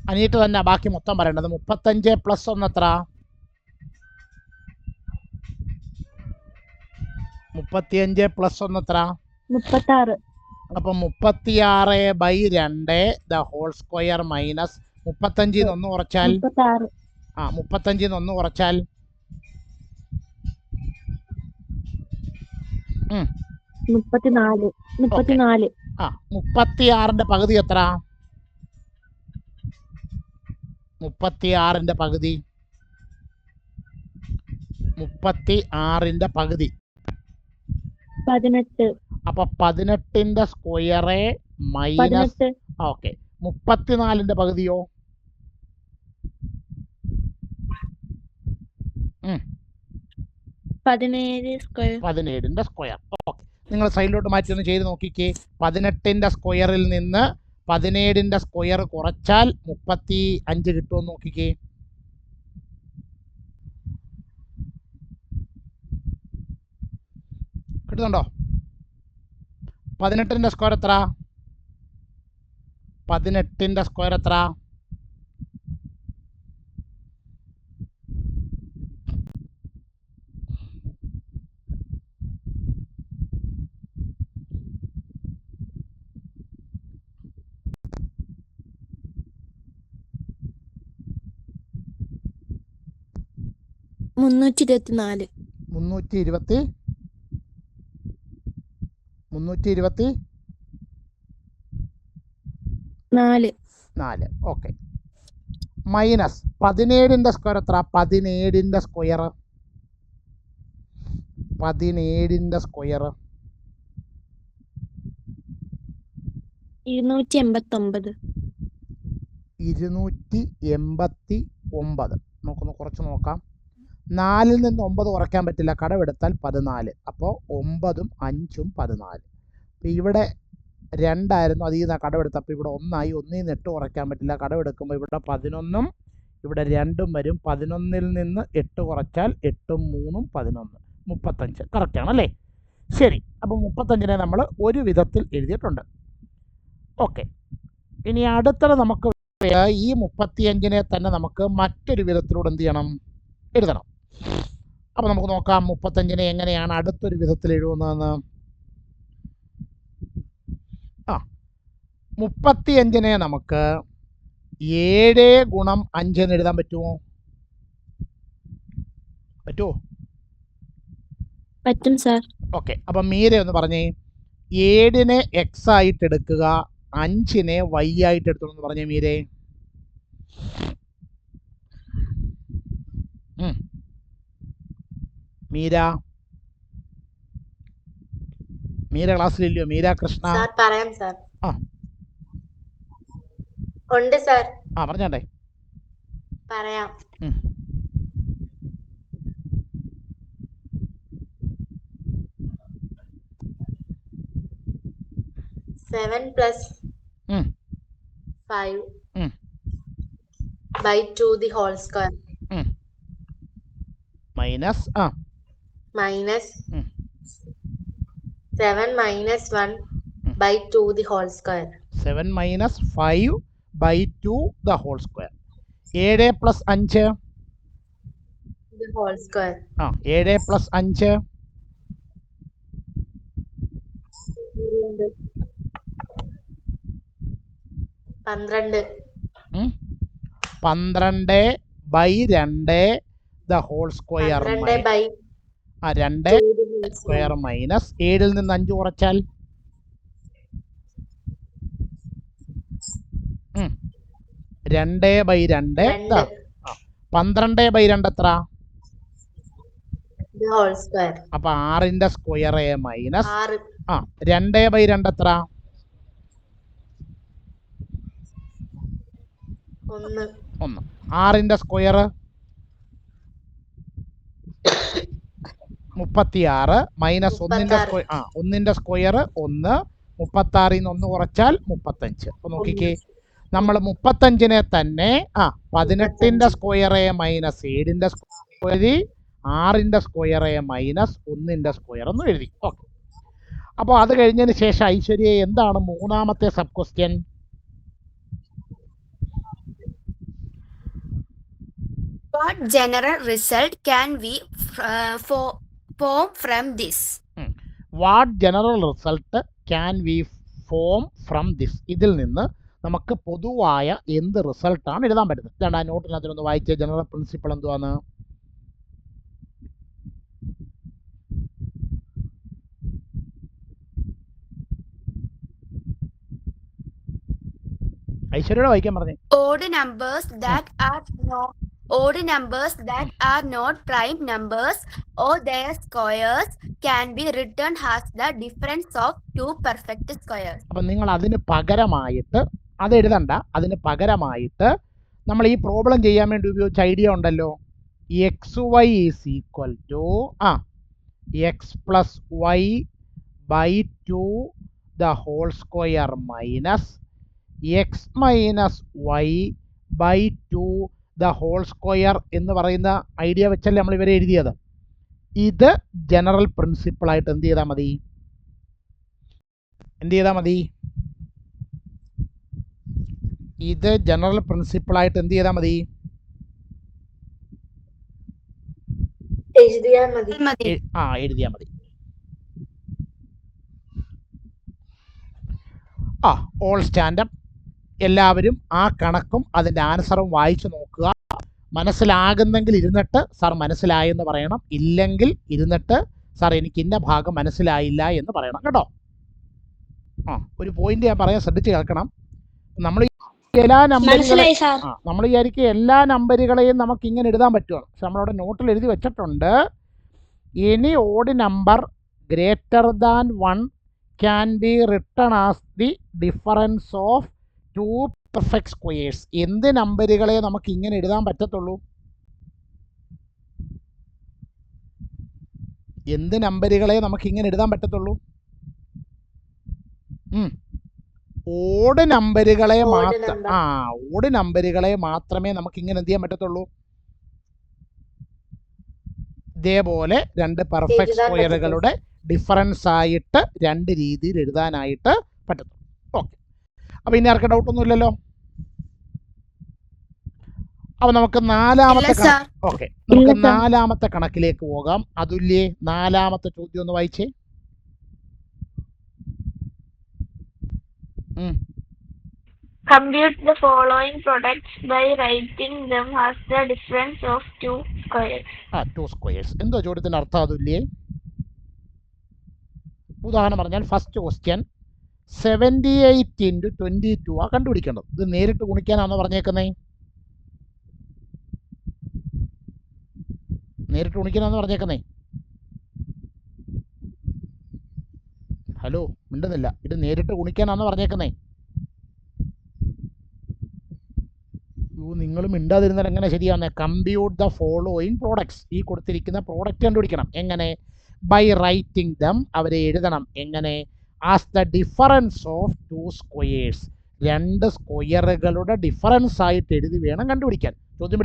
അനിയത്ത് തന്നെ ബാക്കി മൊത്തം പറയേണ്ടത്. 35 + 1 എത്ര? 35 + 1 എത്ര? 36. അപ്പം 36/2 ദ ഹോൾ സ്ക്വയർ മൈനസ് 35 ൽ 1 കുറച്ചാൽ 36. 35 ൽ 1 കുറച്ചാൽ 34. 36ന്റെ പകുതി എത്ര? 36ന്റെ പകുതി 18. അപ്പൊ 18ന്റെ സ്ക്വയർ മൈനസ് 34ന്റെ പകുതിയോ? 17 സ്ക്വയർ. 17ന്റെ സ്ക്വയർ. ഓക്കെ. നിങ്ങൾ സൈഡിലോട്ട് മാറ്റി ഒന്ന് ചെയ്ത് നോക്കിക്കേ. 18ൻ്റെ സ്ക്വയറിൽ നിന്ന് 17ൻ്റെ സ്ക്വയർ കുറച്ചാൽ 35 കിട്ടുമെന്ന് നോക്കിക്കേ. കിട്ടുന്നുണ്ടോ? 18ൻ്റെ സ്ക്വയർ എത്ര? 18ൻ്റെ സ്ക്വയർ എത്ര? 324. 324. ഓക്കെ. മൈനസ് 17ൻ്റെ സ്ക്വയർ എത്ര? 17ൻ്റെ സ്ക്വയർ 289. 289. 289. നമുക്കൊന്ന് കുറച്ച് നോക്കാം. 4ൽ നിന്ന് 9 കുറയ്ക്കാൻ പറ്റില്ല, കടമെടുത്താൽ 14. അപ്പോൾ 9ഉം 5ഉം 14. അപ്പോൾ ഇവിടെ 2ആയിരുന്നു, അതിൽ നിന്ന് കടമെടുത്തപ്പോൾ ഇവിടെ 1ആയി. 1ൽ നിന്ന് 8 കുറയ്ക്കാൻ പറ്റില്ല, കടമെടുക്കുമ്പോൾ ഇവിടെ 11ഉം ഇവിടെ 2ഉം വരും. 11ൽ നിന്ന് 8 കുറച്ചാൽ 8ഉം 3ഉം 11, 35. കറക്റ്റാണല്ലേ? ശരി. അപ്പോൾ 35നെ നമ്മൾ ഒരു വിധത്തിൽ എഴുതിയിട്ടുണ്ട്. ഓക്കെ. ഇനി അടുത്തത് നമുക്ക് ഈ 35നെ തന്നെ നമുക്ക് മറ്റൊരു വിധത്തിലൂടെ എന്ത് ചെയ്യണം? എഴുതണം. അപ്പോൾ നമുക്ക് നോക്കാം 35നെ എങ്ങനെയാണ് അടുത്തൊരു വിധത്തിൽ എഴുതുന്നതെന്ന്. 35നെ നമുക്ക് 7 ഗുണം 5 എന്ന് എഴുതാൻ പറ്റുമോ? പറ്റും സാർ. ഓക്കെ. അപ്പം മീര ഒന്ന് പറഞ്ഞേ. 7നെ എക്സ് ആയിട്ട് എടുക്കുക, 5നെ വൈ ആയിട്ട് എടുത്തോളൂ എന്ന് പറഞ്ഞേ മീരേ. മീര ക്ലാസ്സിലില്ലയോ? മീര കൃഷ്ണ. പറയാം സാർ. ആ ഉണ്ട് സാർ. പറഞ്ഞേ. പറയാം. 7 plus 5 by 2 the whole square. Minus 7 minus 1 by 2 the whole square. 7 minus 5 by 2 the whole square. 7 plus 5 the whole square. 7 plus 5 12. 12 by 2 the whole square. 12 by 2 square minus 7ൽ നിന്ന് 5 കുറച്ചാൽ 2 by 2. 12 by 2 എത്ര? അപ്പൊ 6ന്റെ square minus 2 by 2 എത്ര? 1. 6ന്റെ square 36 minus 1ന്റെ square 1ന്റെ square 1. 36ൽ നിന്ന് 1 കുറച്ചാൽ 35. അപ്പൊ നോക്കിക്കേ, നമ്മൾ 35നെ തന്നെ 18ന്റെ സ്ക്വയർ മൈനസ് 7ന്റെ സ്ക്വയർ 6ന്റെ സ്ക്വയർ മൈനസ് 1ന്റെ സ്ക്വയർ എന്ന് എഴുതി. ഓക്കെ. അപ്പോൾ അത് കഴിഞ്ഞതിന് ശേഷം ഐശ്വര്യ എന്താണ് മൂന്നാമത്തെ sub question? What general result can we form from this? What general result can we form from this? ഇതിൽ നിന്ന് നമുക്ക് പൊതുവായ എന്ത് റിസൾട്ടാണ് എഴുതാൻ പറ്റുന്നത്? ഇതാണ് ആ നോട്ടിനകത്തൊന്ന് വായിച്ച ജനറൽ പ്രിൻസിപ്പിൾ എന്തുവാണ്? ഐശ്വര്യയോട് വായിക്കാൻ പറഞ്ഞേ. Odd numbers that are not prime numbers or their squares can be written as the difference of two perfect squares. അപ്പം നിങ്ങൾ അതിന് പകരമായിട്ട് അത് എഴുതണ്ട. അതിന് പകരമായിട്ട് നമ്മൾ ഈ പ്രോബ്ലം ചെയ്യാൻ വേണ്ടി ഉപയോഗിച്ച ഐഡിയ ഉണ്ടല്ലോ, x y is equal to x plus y by 2 the whole square minus x minus y by 2 the whole square എന്ന് പറയുന്ന ഐഡിയ വെച്ചല്ലേ നമ്മൾ ഇവരെ എഴുതിയത്. ഇത് ജനറൽ പ്രിൻസിപ്പിൾ ആയിട്ട് എന്ത് ചെയ്താൽ മതി? ഇത് ജനറൽ പ്രിൻസിപ്പിൾ ആയിട്ട് എന്ത് ചെയ്താൽ മതി? എഴുതിയാൽ മതി. എഴുതിയാൽ മതി. All stand up. എല്ലാവരും ആ കണക്കും അതിൻ്റെ ആൻസറും വായിച്ചു നോക്കുക. മനസ്സിലാകുന്നെങ്കിൽ ഇരുന്നിട്ട് സാർ മനസ്സിലായെന്ന് പറയണം, ഇല്ലെങ്കിൽ ഇരുന്നിട്ട് സാർ എനിക്ക് ഇന്ന ഭാഗം മനസ്സിലായില്ല എന്ന് പറയണം കേട്ടോ. ഒരു പോയിന്റ് ഞാൻ പറയാൻ ശ്രദ്ധിച്ച് കേൾക്കണം. നമ്മൾ എല്ലാ നമ്മൾ വിചാരിക്കുക എല്ലാ നമ്പറുകളെയും നമുക്ക് ഇങ്ങനെ എഴുതാൻ പറ്റുമോ? പക്ഷെ നമ്മളവിടെ നോട്ടിൽ എഴുതി വെച്ചിട്ടുണ്ട്, any odd number greater than 1 can be written as the difference of two perfect squares. എന്ത് നമ്പറുകളെ നമുക്ക് ഇങ്ങനെ എഴുതാൻ പറ്റത്തുള്ളൂ? എന്ത് നമ്പറുകളെ നമുക്ക് ഇങ്ങനെ എഴുതാൻ പറ്റത്തുള്ളൂ? ഓഡ് നമ്പറുകളെ ഓഡ് നമ്പറുകളെ മാത്രമേ നമുക്ക് ഇങ്ങനെ എന്ത് ചെയ്യാൻ പറ്റത്തുള്ളൂ? ഇതേപോലെ രണ്ട് പെർഫെക്റ്റ് സ്ക്വയറുകളുടെ ഡിഫറൻസ് ആയിട്ട് രണ്ട് രീതിയിൽ എഴുതാനായിട്ട് പറ്റത്തുള്ളൂ. ഓക്കെ, അപ്പോൾ ഇനി ആർക്കും ഡൗട്ടൊന്നുമില്ലല്ലോ. അപ്പോൾ നമുക്ക് നാലാമത്തെ കണക്കിലേക്ക് പോകാം. അതുല്യേ, നാലാമത്തെ ചോദ്യം ഒന്ന് വായിച്ചേ. Compute the following products by writing them as the difference of two squares. 2 squares. എന്തോ ചോദ്യത്തിന് അർത്ഥം അതുല്യേ? ഉദാഹരണം പറഞ്ഞാൽ ഫസ്റ്റ് ക്വസ്റ്റ്യൻ 78 × 22 കണ്ടുപിടിക്കേണ്ടത്. ഇത് നേരിട്ട് ഗുണിക്കാനാണോ പറഞ്ഞേക്കുന്നേ? നേരിട്ട് ഗുണിക്കാനാണോ പറഞ്ഞേക്കുന്നേ? ഹലോ, മിണ്ടുന്നില്ല. ഇത് നേരിട്ട് ഗുണിക്കാനാണോ പറഞ്ഞേക്കുന്നേ? നിങ്ങൾ മിണ്ടാതിരുന്നാൽ എങ്ങനെ ശരിയാവുന്നേ? Compute the following products. ഈ കൊടുത്തിരിക്കുന്ന പ്രോഡക്റ്റ് കണ്ടുപിടിക്കണം. എങ്ങനെ? By writing them. അവരെ എഴുതണം. എങ്ങനെ? As the difference of 2 squares. രണ്ട് സ്ക്വയറുകളുടെ ഡിഫറൻസ് ആയിട്ട് എഴുതി വേണം കണ്ടുപിടിക്കാൻ. ചോദ്യം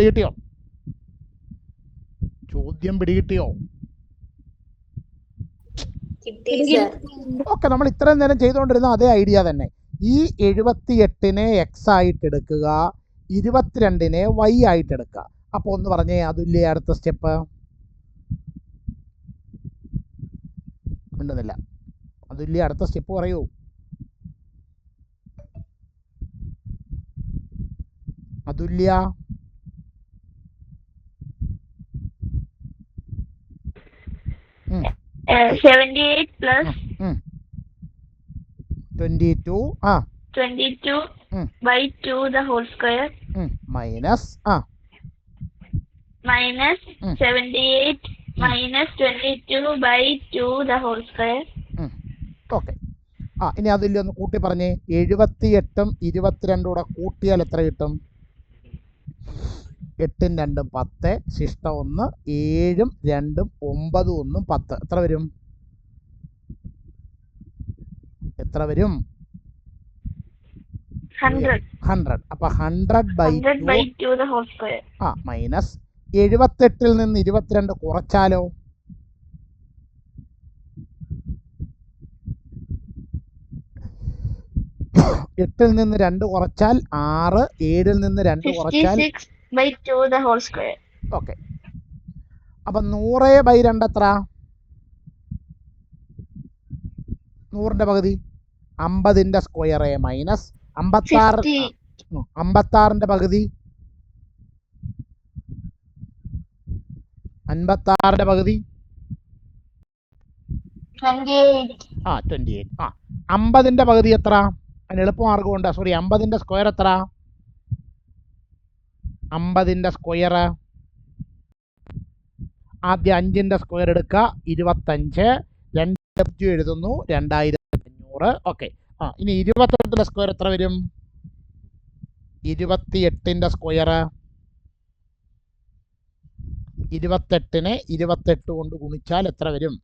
പിടികിട്ടിയോ? ഓക്കെ, നമ്മൾ ഇത്രയും നേരം ചെയ്തുകൊണ്ടിരുന്ന അതേ ഐഡിയ തന്നെ. ഈ 78നെ എക്സ് ആയിട്ട് എടുക്കുക, 22നെ വൈ ആയിട്ട് എടുക്കുക. അപ്പോൾ ഒന്ന് പറഞ്ഞേ അതുല്യ, അടുത്ത സ്റ്റെപ്പ്. മിണ്ടുന്നില്ല. അതുല്യ, അടുത്ത സ്റ്റെപ്പ് പറയൂ. അതുല്യ, 78 plus 22 by 2 the whole square minus 78 minus 22 by 2 the whole square. Okay, ഇനി അതില്ല ഒന്ന് കൂട്ടി പറഞ്ഞേ. 78ഉം 22 കൂടെ കൂട്ടിയാൽ എത്ര കിട്ടും? 8ഉം 2ഉം 10, ശിഷ്ടം 1, 7ഉം 2ഉം 9ഉം 1ഉം 10. എത്ര വരും? 100. അപ്പൊ 100 by 2 the whole square. Minus 78ൽ നിന്ന് 22 കുറച്ചാലോ? 8ൽ നിന്ന് 2 കുറച്ചാൽ 6, 7ൽ നിന്ന് 2 കുറച്ചാൽ 56 by 2 the whole square. Okay, അപ്പൊ 100/2 എത്ര? 100ന്റെ പകുതി 50ന്റെ സ്ക്വയർ മൈനസ് 56ന്റെ പകുതി 58ന്റെ പകുതി 28. 50ന്റെ പകുതി എത്ര? അതിന് എളുപ്പമാർഗമുണ്ട്. 50ന്റെ സ്ക്വയർ എത്ര? 50ന്റെ സ്ക്വയർ ആദ്യം 5ന്റെ സ്ക്വയർ എടുക്കുക, 25. 2 എഴുതുന്നു, 2500. ഓക്കെ, ഇനി 28ന്റെ സ്ക്വയർ എത്ര വരും? 28ന്റെ സ്ക്വയർ 28നെ 28 കൊണ്ട് ഗുണിച്ചാൽ എത്ര വരും?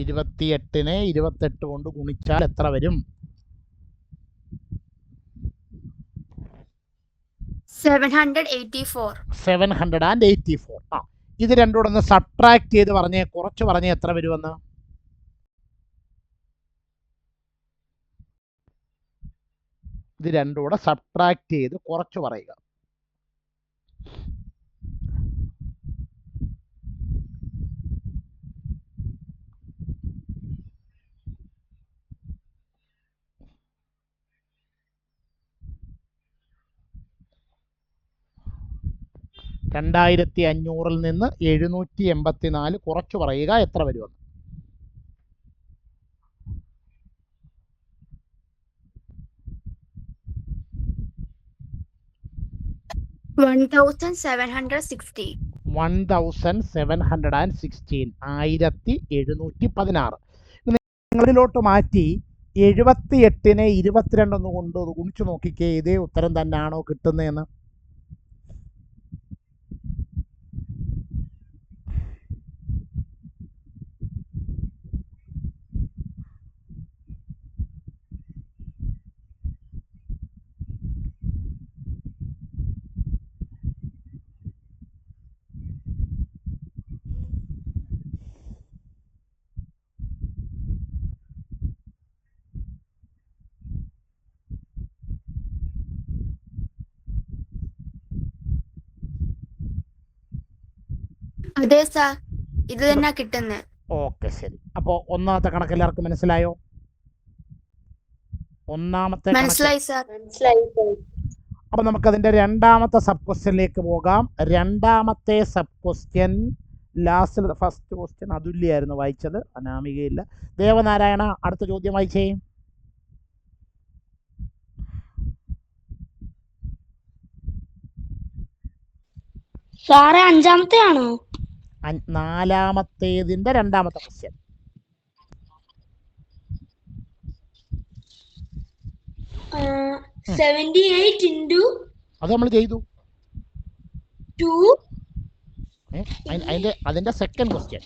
28നെ 28 കൊണ്ട് ഗുണിച്ചാൽ എത്ര വരും? 784. 784. ആ, ഇത് രണ്ടും കൂടെ ഒന്ന് സബ്ട്രാക്ട് ചെയ്ത് പറഞ്ഞേ, കുറച്ച് പറഞ്ഞേ എത്ര വരുമെന്ന്. ഇത് രണ്ടും കൂടെ സബ്ട്രാക്ട് ചെയ്ത് കുറച്ച് പറയുക. $2500 നിന്ന് 784 കുറച്ച് പറയുക എത്ര വരുമെന്ന്. 1760. 1716. 1716. നിങ്ങളിലോട്ട് മാറ്റി 78നെ 22 കൊണ്ട് ഗുണിച്ചു നോക്കിക്കേ, ഇതേ ഉത്തരം തന്നെയാണോ കിട്ടുന്നതെന്ന്. അതെ സാർ, ഇത് തന്നെ കിട്ടുന്നത്. ഓക്കെ, ശരി. അപ്പോൾ ഒന്നാമത്തെ കണക്ക് എല്ലാവർക്കും മനസ്സിലായോ? ഒന്നാമത്തെ കണക്ക് മനസ്സിലായി സാർ. മനസ്സിലായി. അപ്പോൾ നമുക്കതിൻ്റെ രണ്ടാമത്തെ സബ് ക്വസ്റ്റ്യനിലേക്ക് പോകാം. രണ്ടാമത്തെ സബ് ക്വസ്റ്റ്യൻ ലാസ്റ്റിൽ, ഫസ്റ്റ് ക്വസ്റ്റ്യൻ അതുല്യായിരുന്നു വായിച്ചത്, അനാമികയില്ല. ദേവനാരായണ അടുത്ത ചോദ്യം വായിച്ചേ. സാറേ അഞ്ചാമത്തെ ആണോ? നാലാമത്തേതിന്റെ രണ്ടാമത്തെ ക്വസ്റ്റ്യൻ. അത് നമ്മൾ ചെയ്തു. അതിന്റെ second question.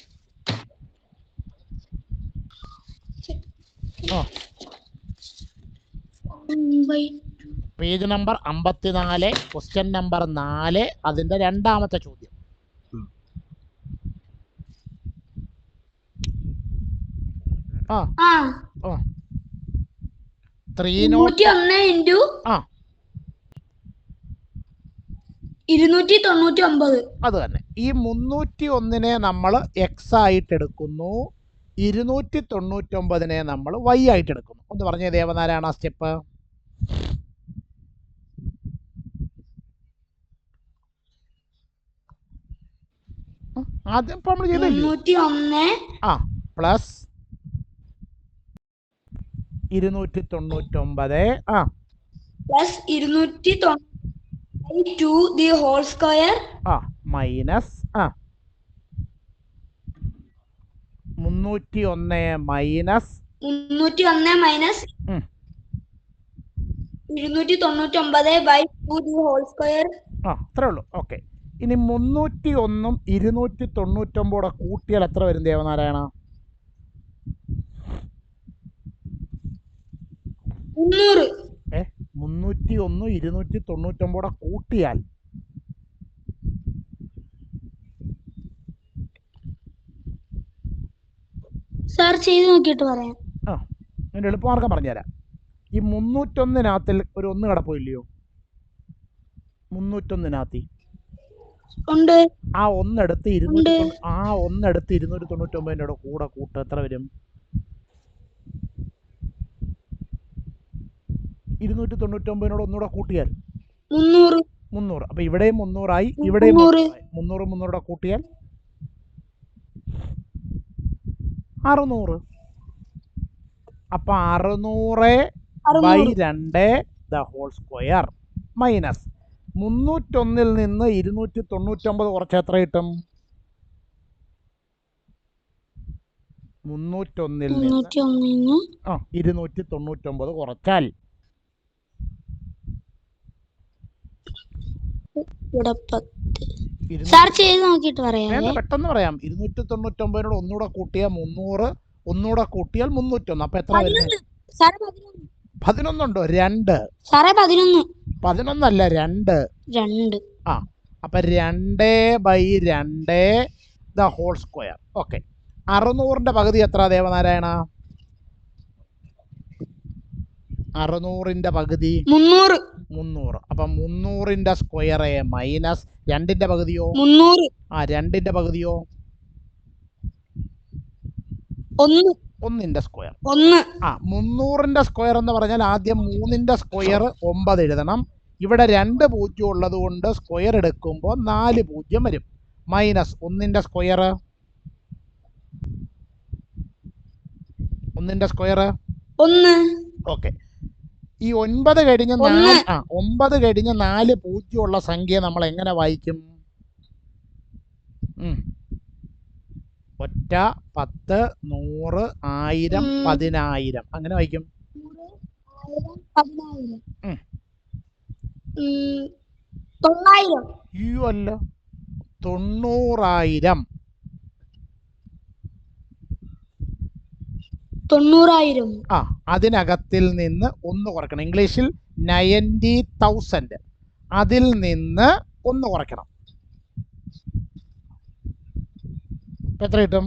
Page number 54, question number 4, അതിന്റെ രണ്ടാമത്തെ ചോദ്യം. ആ 299. അത് തന്നെ. ഈ 301നെ നമ്മൾ എക്സ് ആയിട്ട് എടുക്കുന്നു, 299നെ നമ്മൾ വൈ ആയിട്ട് എടുക്കുന്നു. ഒന്ന് പറഞ്ഞേ ദേവനാരായണ സ്റ്റെപ്പ്. ആദ്യം ഇപ്പൊ നമ്മൾ ചെയ്തില്ലേ? Plus 299 plus 292 the whole square minus 301 minus 299/2 the whole square. അത്രേ ഉള്ളൂ. ഓക്കെ, ഇനി 301ഉം 299 കൂട്ടിയാൽ എത്ര വരും ദേവനാരായണ? 300. 301 299 കൂട്ടിയാൽ സാർ ചെയ്ത് നോക്കിയിട്ട് പറയാം. അതിൻ്റെ എളുപ്പമാർഗം പറഞ്ഞുതരാം. ഈ 301-നകത്തിൽ ഒരു 1 കിടപ്പില്ലയോ? 301-നകത്ത് ഉണ്ട്. ആ ഒന്നെടുത്ത് 299 കൂടെ കൂട്ട എത്ര വരും? 299 ഒന്നുകൂടെ കൂട്ടിയാൽ 300. അപ്പൊ ഇവിടെയും 300 ഇവിടെയും 300 കൂട്ടിയാൽ 600. അപ്പൊ 600/2 ദ ഹോൾ സ്ക്വയർ മൈനസ് 301-ൽ നിന്ന് 299 കുറച്ച് എത്ര കിട്ടും? 301-ൽ നിന്ന് 299 കുറച്ചാൽ സാർ ചെയ്ത് നോക്കിയിട്ട് പറയാം. പെട്ടെന്ന് പറയാം. 299 ഒന്നുകൂടെ കൂട്ടിയാൽ 300, ഒന്നുകൂടെ കൂട്ടിയാൽ 301. അപ്പൊ എത്ര വരുന്നത്? സാറേ 11 ഉണ്ടോ? 2. സാറേ 11. 11 അല്ല, 2. 2. ആ, അപ്പൊ 2/2 ദ ഹോൾ സ്ക്വയർ. ഓക്കെ, 600ന്റെ പകുതി എത്ര ദേവനാരായണ? 600ന്റെ പകുതി 300. അപ്പൊ 300ന്റെ സ്ക്വയർ മൈനസ് 2ന്റെ പകുതിയോ? 300. ആ, 2ന്റെ പകുതിയോ? 1. 1ന്റെ സ്ക്വയർ. 1. ആ, 300ന്റെ സ്ക്വയർ എന്ന് പറഞ്ഞാൽ ആദ്യം 3ന്റെ സ്ക്വയർ 9 എഴുതണം. ഇവിടെ 2 പൂജ്യം ഉള്ളത് കൊണ്ട് സ്ക്വയർ എടുക്കുമ്പോൾ 4 പൂജ്യം വരും. മൈനസ് 1ന്റെ സ്ക്വയർ. 1ന്റെ സ്ക്വയർ 1. ഓക്കെ. ഈ 9 കഴിഞ്ഞ് 9 കഴിഞ്ഞ് 4 പൂജ്യമുള്ള സംഖ്യ നമ്മൾ എങ്ങനെ വായിക്കും? ഒറ്റ, 10, 100, 1000, 10000 അങ്ങനെ വായിക്കും. 10,000. 9,000. അയ്യോ അല്ല, 90,000. 90,000. ആ, അതിനകത്തിൽ നിന്ന് 1 കുറയ്ക്കണം. ഇംഗ്ലീഷിൽ 90,000. അതിൽ നിന്ന് 1 കുറയ്ക്കണം. എത്ര കിട്ടും?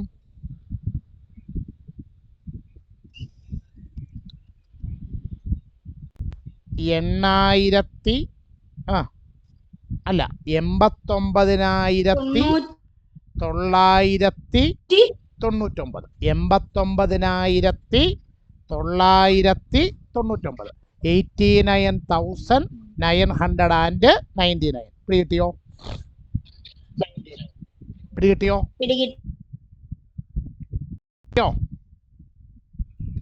89,999. 89,999. 89,999. പിടികിട്ടിയോ? പിടികിട്ടിയോ?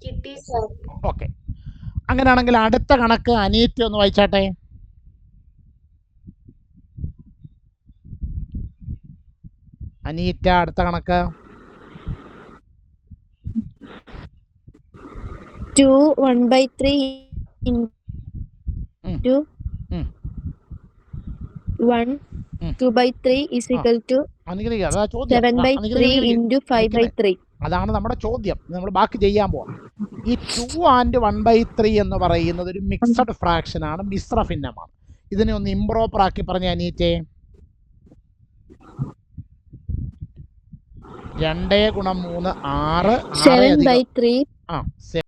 കിട്ടി സർ. ഓക്കെ, അങ്ങനെയാണെങ്കിൽ അടുത്ത കണക്ക് അനീറ്റ ഒന്ന് വായിച്ചാട്ടെ. അനീറ്റ, അടുത്ത കണക്ക്. 2 1/3 into 1 2/3 is equal to അനുഗ്രഹിക്കുക, അതാ ചോദ്യം. 7/3 into 5/3. അതാണ് നമ്മുടെ ചോദ്യം. നമ്മൾ ബാക്കി ചെയ്യാൻ പോവാം. ഈ 2 and 1/3 എന്ന് പറയുന്നത് ഒരു മിക്സഡ് ഫ്രാക്ഷൻ ആണ്, മിശ്ര ഭിന്നമാണ്. ഇതിനെ ഒന്ന് ഇംപ്രോപ്പർ ആക്കി പറഞ്ഞ അനീറ്റേ. 2 × 3 6.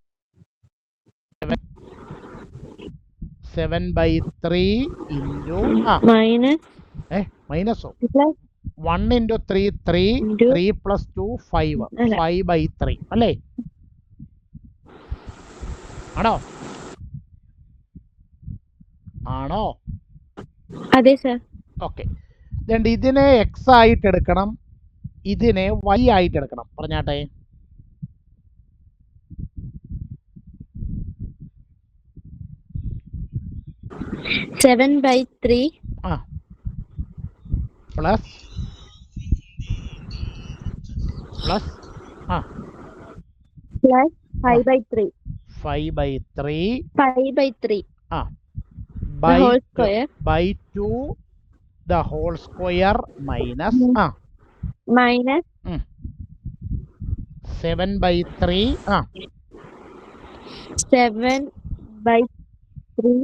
7/3. 7/3 into മൈനസോ 1 into 3 3 3 plus 2 5 5/3 അല്ലേ? ആണോ? അതെ സർ. ഓക്കെ, ഇതിനെ എക്സ് ആയിട്ട് എടുക്കണം, ഇതിനെ വൈ ആയിട്ട് എടുക്കണം. പറഞ്ഞാട്ടെ. Seven by 3 plus 5/3. 5/3 5/3 by whole square by 2 the whole square minus 7/3 7/3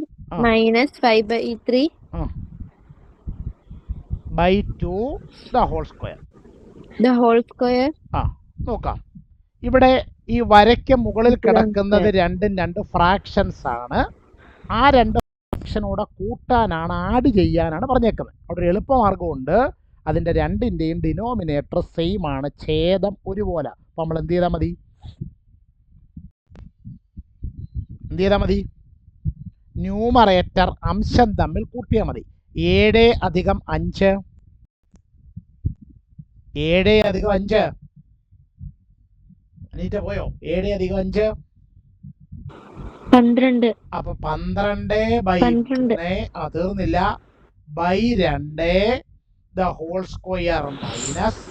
minus 5/3 by 2 the whole square. നോക്കാം, ഇവിടെ ഈ വരയ്ക്ക് മുകളിൽ കിടക്കുന്നത് രണ്ടും 2 ഫ്രാക്ഷൻസ് ആണ്. ആ 2 ഫ്രാക്ഷനോടെ കൂട്ടാനാണ്, ആഡ് ചെയ്യാനാണ് പറഞ്ഞേക്കുന്നത്. അവിടെ ഒരു എളുപ്പമാർഗമുണ്ട്. അതിൻ്റെ രണ്ടിൻ്റെയും ഡിനോമിനേറ്റർ സെയിം ആണ്, ഛേദം ഒരുപോലെ. അപ്പം നമ്മൾ എന്ത് ചെയ്താൽ മതി? ന്യൂമറേറ്റർ അംശം തമ്മിൽ കൂട്ടിയാൽ മതി. 7 + 5 7 + 5 അനീറ്റ പോയോ? 7 + 5 12. അപ്പൊ 12/2 തീർന്നില്ല. /2 the whole square മൈനസ്.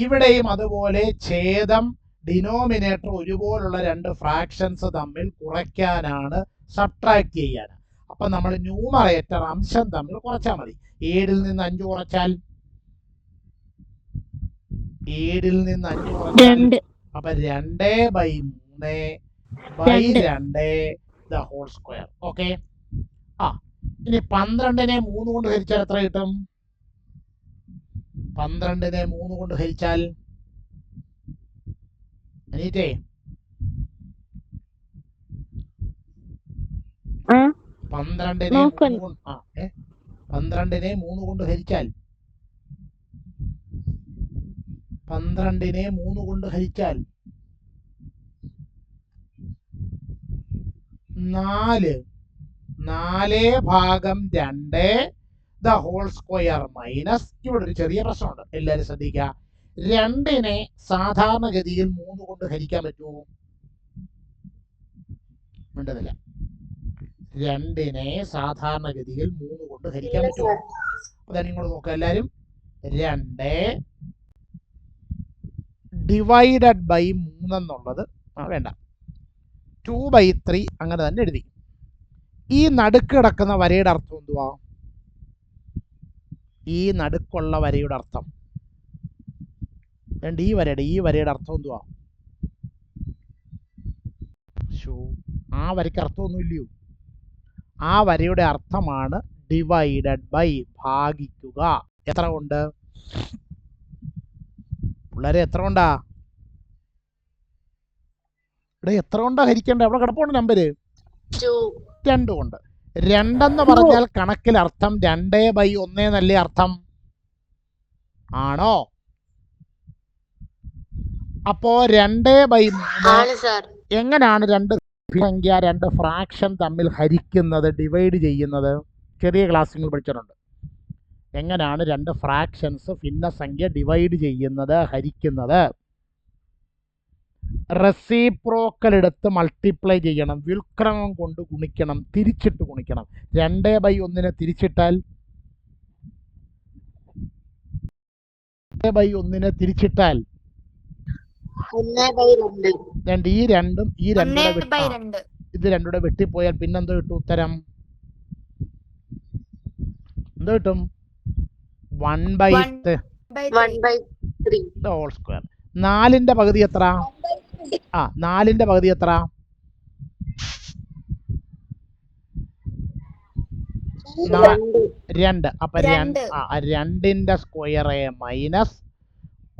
ഇവിടെയും അതുപോലെ ഛേദം ഡിനോമിനേറ്റർ ഒരുപോലുള്ള 2 ഫ്രാക്ഷൻസ് തമ്മിൽ കുറയ്ക്കാനാണ്, സബ്ട്രാക്ട് ചെയ്യാനാണ്. അപ്പൊ നമ്മൾ ന്യൂമറേറ്റർ അംശം തമ്മിൽ കുറച്ചാൽ മതി. 7 ൽ നിന്ന് 5 കുറച്ചാൽ 2. അപ്പൊ 2/3/2 ദ ഹോൾ സ്ക്വയർ. ഓക്കെ. ആ ഇനി 12നെ 3 കൊണ്ട് ഹരിച്ചാൽ എത്ര കിട്ടും? 12നെ 3 കൊണ്ട് ഹരിച്ചാൽ അനീറ്റേ 12നെ 3 കൊണ്ട് ഹരിച്ചാൽ 12നെ 3 കൊണ്ട് ഹരിച്ചാൽ 4/2 ദ ഹോൾ സ്ക്വയർ മൈനസ്. ഇവിടെ ഒരു ചെറിയ പ്രശ്നമുണ്ട്, എല്ലാവരും ശ്രദ്ധിക്കുക. 2നെ സാധാരണഗതിയിൽ 3 കൊണ്ട് ഹരിക്കാൻ പറ്റുമോ? മിണ്ടുന്നില്ല. 2നെ സാധാരണഗതിയിൽ 3 കൊണ്ട് ഹരിക്കാൻ പറ്റുമോ? അതാണ് നിങ്ങൾ നോക്കുക എല്ലാവരും. 2 ഡിവൈഡഡ് ബൈ 3 എന്നുള്ളത് വേണ്ട, 2/3 അങ്ങനെ തന്നെ എഴുതി. ഈ നടുക്ക് കിടക്കുന്ന വരയുടെ അർത്ഥം എന്തുവാ? ഈ നടുക്കുള്ള വരയുടെ അർത്ഥം ഈ വരയുടെ അർത്ഥം എന്തുവാ? ആ വരയ്ക്ക് അർത്ഥമൊന്നും ഇല്ലയോ? ആ വരയുടെ അർത്ഥമാണ് ഡിവൈഡഡ് ബൈ, ഭാഗിക്കുക. എത്ര കൊണ്ട് പിള്ളേരെ? എത്ര കൊണ്ടാ ഇവിടെ? എത്ര കൊണ്ടാ ഹരിക്കേണ്ടത്? അവിടെ കിടപ്പുണ്ട് നമ്പര് 2 കൊണ്ട്. 2 എന്ന് പറഞ്ഞാൽ കണക്കിൽ അർത്ഥം 2/1 എന്നല്ലേ അർത്ഥം? ആണോ? അപ്പോ 2/3 എങ്ങനെയാണ് രണ്ട് സംഖ്യ, 2 ഫ്രാക്ഷൻ തമ്മിൽ ഹരിക്കുന്നത്, ഡിവൈഡ് ചെയ്യുന്നത്? ചെറിയ ക്ലാസ് നിങ്ങൾ പഠിച്ചിട്ടുണ്ട്. എങ്ങനെയാണ് 2 ഫ്രാക്ഷൻസ് ഭിന്നസംഖ്യ ഡിവൈഡ് ചെയ്യുന്നത്, ഹരിക്കുന്നത്? റെസിപ്രോക്കൽ എടുത്ത് മൾട്ടിപ്ലൈ ചെയ്യണം, വ്യുൽക്രമം കൊണ്ട് ഗുണിക്കണം, തിരിച്ചിട്ട് ഗുണിക്കണം. 2/1 തിരിച്ചിട്ടാൽ 2/1 തിരിച്ചിട്ടാൽ 2. ഈ രണ്ടും ഇത് രണ്ടുകൂടെ വെട്ടിപ്പോയാൽ പിന്നെന്തോ കിട്ടും? ഉത്തരം എന്തോ കിട്ടും? 1/3 ഹോൾ സ്ക്വയർ. 4ന്റെ പകുതി എത്ര? 4ന്റെ പകുതി എത്ര? 2. അപ്പൊ 2ന്റെ സ്ക്വയർ മൈനസ്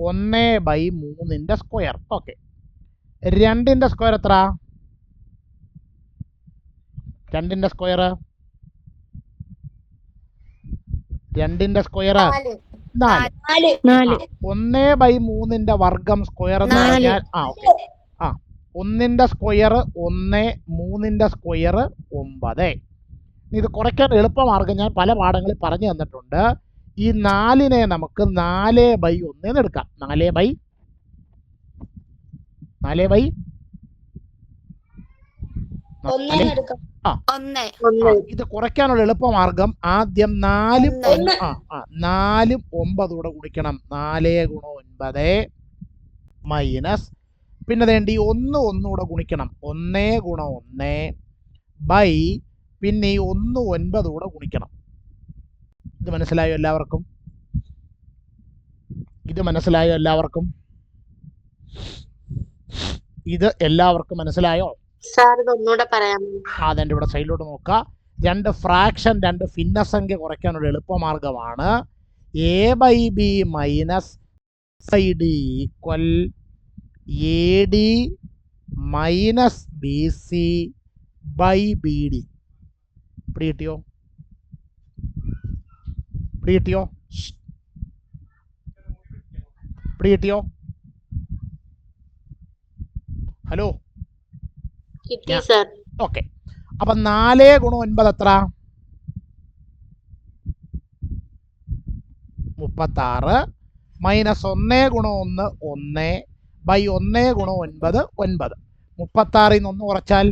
1/3ന്റെ സ്ക്വയർ. ഓക്കെ. 2ന്റെ സ്ക്വയർ എത്ര? 2ന്റെ സ്ക്വയർ 4. 1/3ന്റെ വർഗം സ്ക്വയർ എന്ന് പറഞ്ഞാൽ 1ന്റെ സ്ക്വയർ 1, 3ന്റെ സ്ക്വയർ 9. ഇത് കുറയ്ക്കാൻ എളുപ്പമാർഗം ഞാൻ പല പാഠങ്ങളിൽ പറഞ്ഞു തന്നിട്ടുണ്ട്. ഈ 4നെ നമുക്ക് 4/1 എന്ന് എടുക്കാം. 4/1 ഇത് കുറയ്ക്കാനുള്ള എളുപ്പമാർഗം ആദ്യം 4ഉം 9 കൂടെ ഗുണിക്കണം. 4 × 9 മൈനസ്, പിന്നെ വേണ്ടി 1 കൂടെ ഗുണിക്കണം. 1 × 1 ബൈ, പിന്നെ ഈ 1 9 കൂടെ ഗുണിക്കണം. ഇത് മനസ്സിലായോ എല്ലാവർക്കും? ഇത് എല്ലാവർക്കും മനസ്സിലായോ? അതെന്റെ ഇവിടെ സൈഡിലോട്ട് നോക്കുക. 2 ഫ്രാക്ഷൻ, 2 ഭിന്നസംഖ്യ കുറയ്ക്കാനുള്ള എളുപ്പമാർഗമാണ് a/b minus d equal AD minus BC by BD. പിടികിട്ടിയോ? ഹലോ? ഓക്കെ. അപ്പൊ 4 × 9 എത്ര? 36 മൈനസ് 1 × 1 1 ബൈ 1 × 9 9. 36 1 കുറച്ചാൽ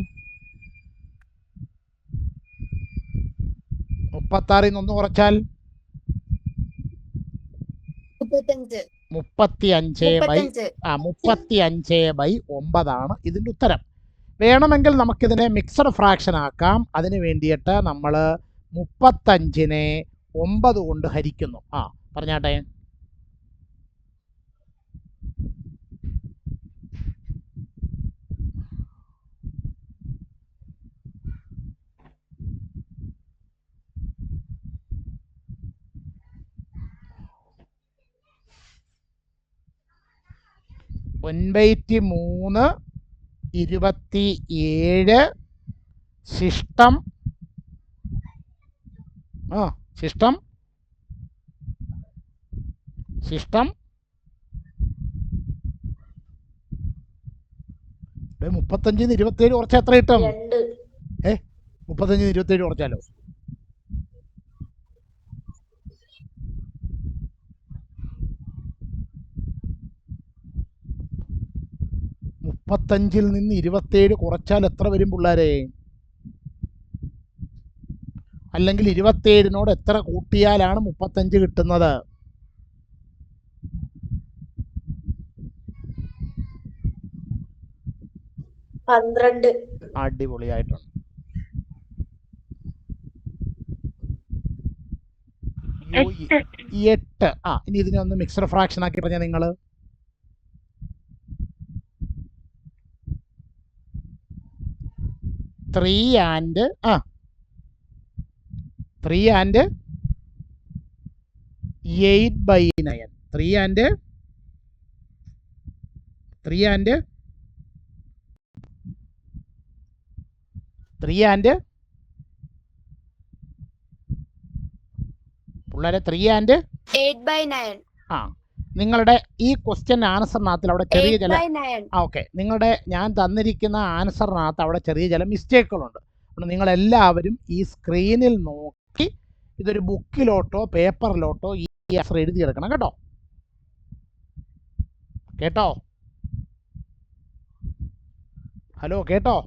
35/9 ഇതിന്റെ ഉത്തരം. വേണമെങ്കിൽ നമുക്കിതിനെ മിക്സഡ് ഫ്രാക്ഷൻ ആക്കാം. അതിന് വേണ്ടിയിട്ട് നമ്മൾ 35നെ 9 കൊണ്ട് ഹരിക്കുന്നു. പറഞ്ഞാട്ടെ. 9/3 27 ശിഷ്ടം ശിഷ്ടം 35 27 കുറച്ച് എത്ര കിട്ടും? 35 27 കുറച്ചാലോ? 35 നിന്ന് 27 കുറച്ചാൽ എത്ര വരും പിള്ളേരെ? അല്ലെങ്കിൽ 27നോട് എത്ര കൂട്ടിയാലാണ് 35 കിട്ടുന്നത്? 12. അടിപൊളിയായിട്ടുണ്ട്. ഈ 8. ഇനി ഇതിനെ ഒന്ന് മിക്സഡ് ഫ്രാക്ഷൻ ആക്കി പറഞ്ഞാൽ നിങ്ങൾ 3 and 8/9. 3 and 8/9. നിങ്ങളുടെ ഈ ക്വസ്റ്റ്യൻ ആൻസറിനകത്തിൽ അവിടെ ചെറിയ ചില ഓക്കെ നിങ്ങളുടെ ഞാൻ തന്നിരിക്കുന്ന ആൻസറിനകത്ത് അവിടെ ചെറിയ ചില മിസ്റ്റേക്കുകളുണ്ട്. അപ്പോൾ നിങ്ങളെല്ലാവരും ഈ സ്ക്രീനിൽ നോക്കി ഇതൊരു ബുക്കിലോട്ടോ പേപ്പറിലോട്ടോ ഈ ആൻസർ എഴുതിയെടുക്കണം കേട്ടോ? ഹലോ കേട്ടോ?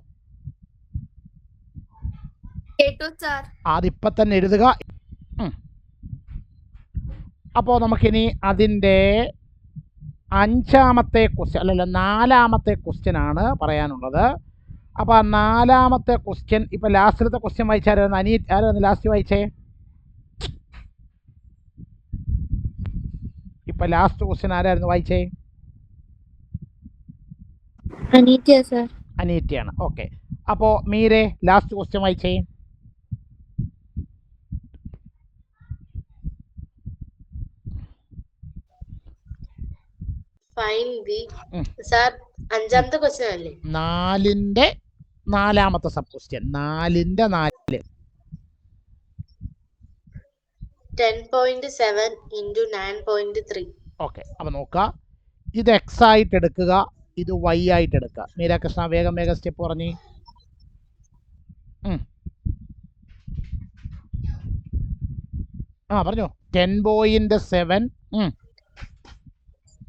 അതിപ്പം തന്നെ എഴുതുക. അപ്പോൾ നമുക്കിനി അതിൻ്റെ 5ാമത്തെ ക്വസ്റ്റ്യൻ 4ാമത്തെ ക്വസ്റ്റ്യൻ ആണ് പറയാനുള്ളത്. അപ്പോൾ 4ാമത്തെ ക്വസ്റ്റ്യൻ ഇപ്പം ലാസ്റ്റിലത്തെ ക്വസ്റ്റ്യൻ വായിച്ചായിരുന്നു. ആരായിരുന്നു ലാസ്റ്റ് വായിച്ചേ? ഇപ്പം ലാസ്റ്റ് ക്വസ്റ്റ്യൻ ആരായിരുന്നു വായിച്ചേ? അനീറ്റയാണ്. ഓക്കെ. അപ്പോൾ മീരെ ലാസ്റ്റ് ക്വസ്റ്റ്യൻ വായിച്ചേ. സാർ 5ാമത്തെ ക്വസ്റ്റ്യൻ അല്ലേ? 4ന്റെ 4ാമത്തെ സബ് ക്വസ്റ്റ്യൻ 4ന്റെ 4. 10.7 into 9.3. ഓക്കെ. അപ്പോൾ നോക്കുക, ഇത് എക്സ് ആയിട്ട് എടുക്കുക, ഇത് വൈ ആയിട്ട് എടുക്കുക. മീരാകൃഷ്ണ വേഗം സ്റ്റെപ്പ് പറഞ്ഞേ. പറഞ്ഞോ. 10.7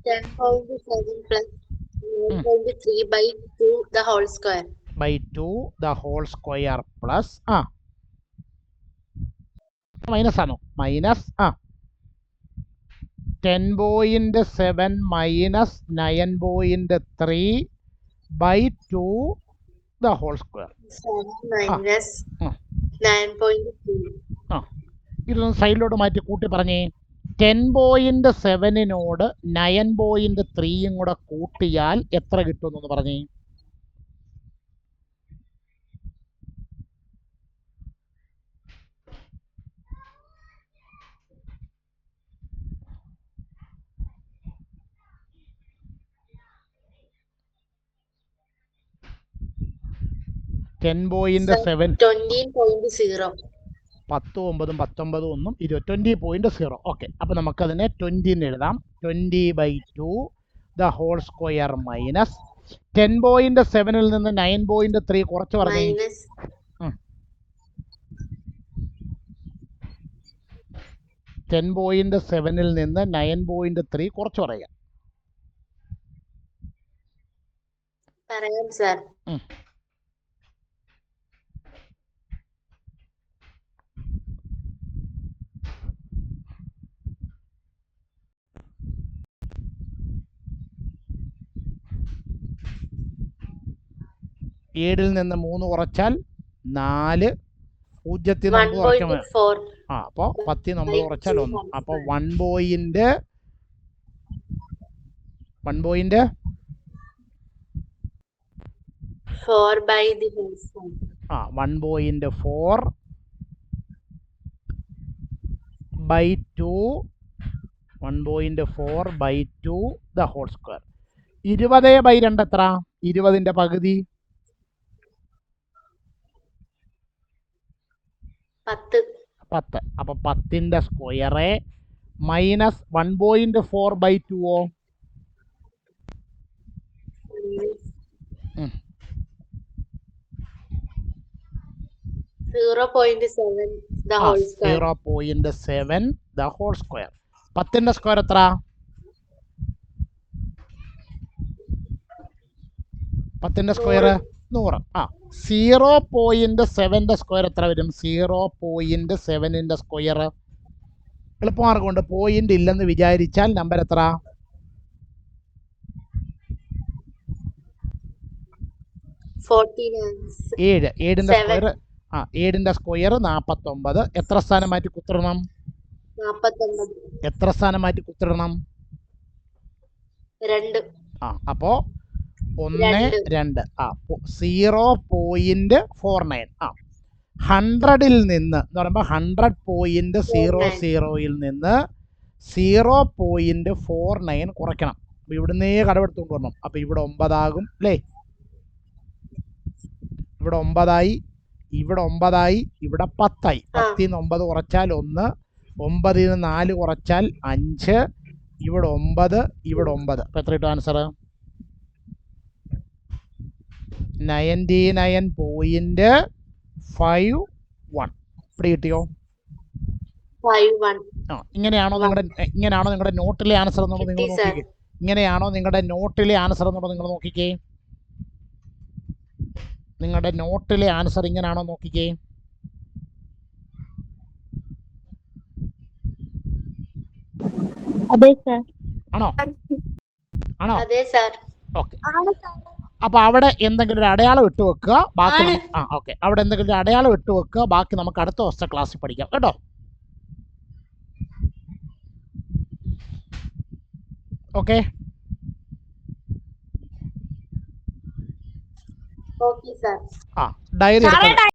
10.7 plus 9.3/2 the whole square. By 2 the whole square plus minus ആണോ? Minus 10.7 minus 9.3/2 the whole square. 7 minus 9.3. ഇതൊന്ന് സൈഡിലോട്ട് മാറ്റി കൂട്ടി പറഞ്ഞേ. 10.7നോട് 9.3 കൂടെ കൂട്ടിയാൽ എത്ര കിട്ടുമെന്നൊന്ന് പറഞ്ഞേ. ടെൻ 20.0. 10 9 19 1 20 20.0. ഓക്കെ. അപ്പോൾ നമുക്കതിനെ 20 എന്ന് എഴുതാം. 20/2 ദ ഹോൾ സ്ക്വയർ മൈനസ് 10.7ൽ നിന്ന് 9.3 കുറച്ച് പറഞ്ഞു. 10.7ൽ നിന്ന് 9.3 കുറച്ച് പറയാം. പറയാം സാർ. ഏഴിൽ നിന്ന് 3 കുറച്ചാൽ 4, 0 9 കുറയ്ക്കാൻ അപ്പോൾ 10 9 കുറച്ചാൽ 1. അപ്പോൾ 1.4 by the whole square. 1.4/2 1.4/2 the whole square. 20/2 എത്ര? 20ന്റെ പകുതി 10. 10. അപ്പൊ 10ന്റെ square minus 1.4/2 0.7 the whole square. 0.7 the whole square. 10ന്റെ സ്ക്വയർ എത്ര? 10ന്റെ സ്ക്വയർ 100. 0.7ന്റെ സ്ക്വയർ എത്ര വരും? 0.7ന്റെ സ്ക്വയർ. എളുപ്പമാർഗമുണ്ട്. പോയിന്റ് ഇല്ലെന്ന് വിചാരിച്ചാൽ നമ്പർ എത്ര? 7. 7ന്റെ സ്ക്വയർ 7ന്റെ സ്ക്വയർ 49. എത്ര സ്ഥാനം മാറ്റി കുത്തിടണം? 49. എത്ര സ്ഥാനം മാറ്റി കുത്തിടണം? 2. അപ്പോ 1 2 0.49. 100ൽ നിന്ന് എന്ന് പറയുമ്പോൾ 100.00ൽ നിന്ന് 0.49 കുറയ്ക്കണം. അപ്പൊ ഇവിടുന്നേ കടമെടുത്തുകൊണ്ട് വരണം. അപ്പൊ ഇവിടെ 9 ആകും അല്ലേ? ഇവിടെ 9 ആയി, ഇവിടെ 9 ആയി, ഇവിടെ 10 ആയി. 10ൽ നിന്ന് 9 കുറച്ചാൽ 1, 9ൽ നിന്ന് 4 കുറച്ചാൽ 5, ഇവിടെ 9, ഇവിടെ 9. അപ്പൊ എത്ര കിട്ടും ആൻസർ? 99.51. ഇവിടെ കിട്ടിയോ? 51. ഇങ്ങനെയാണോ നിങ്ങളുടെ നോട്ടിലെ ആൻസർ എന്നുള്ളത് നിങ്ങൾ നോക്കിക്കേ. ഇങ്ങനെയാണോ നിങ്ങളുടെ നോട്ടിലെ ആൻസർ എന്നുള്ളത് നിങ്ങൾ നോക്കിക്കേ. നിങ്ങളുടെ നോട്ടിലെ ആൻസർ ഇങ്ങനെയാണോ നോക്കിക്കേ. അതെ സർ. ആണോ? അതെ സർ. ഓക്കെ. അപ്പൊ അവിടെ എന്തെങ്കിലും ഒരു അടയാളം ഇട്ട് വെക്കുക. ബാക്കി ഓക്കെ, അവിടെ എന്തെങ്കിലും ഒരു അടയാളം ഇട്ട് വെക്കുക. ബാക്കി നമുക്ക് അടുത്ത ദിവസത്തെ ക്ലാസ്സിൽ പഠിക്കാം കേട്ടോ. ഓക്കെ. Okay sir. ഡയറി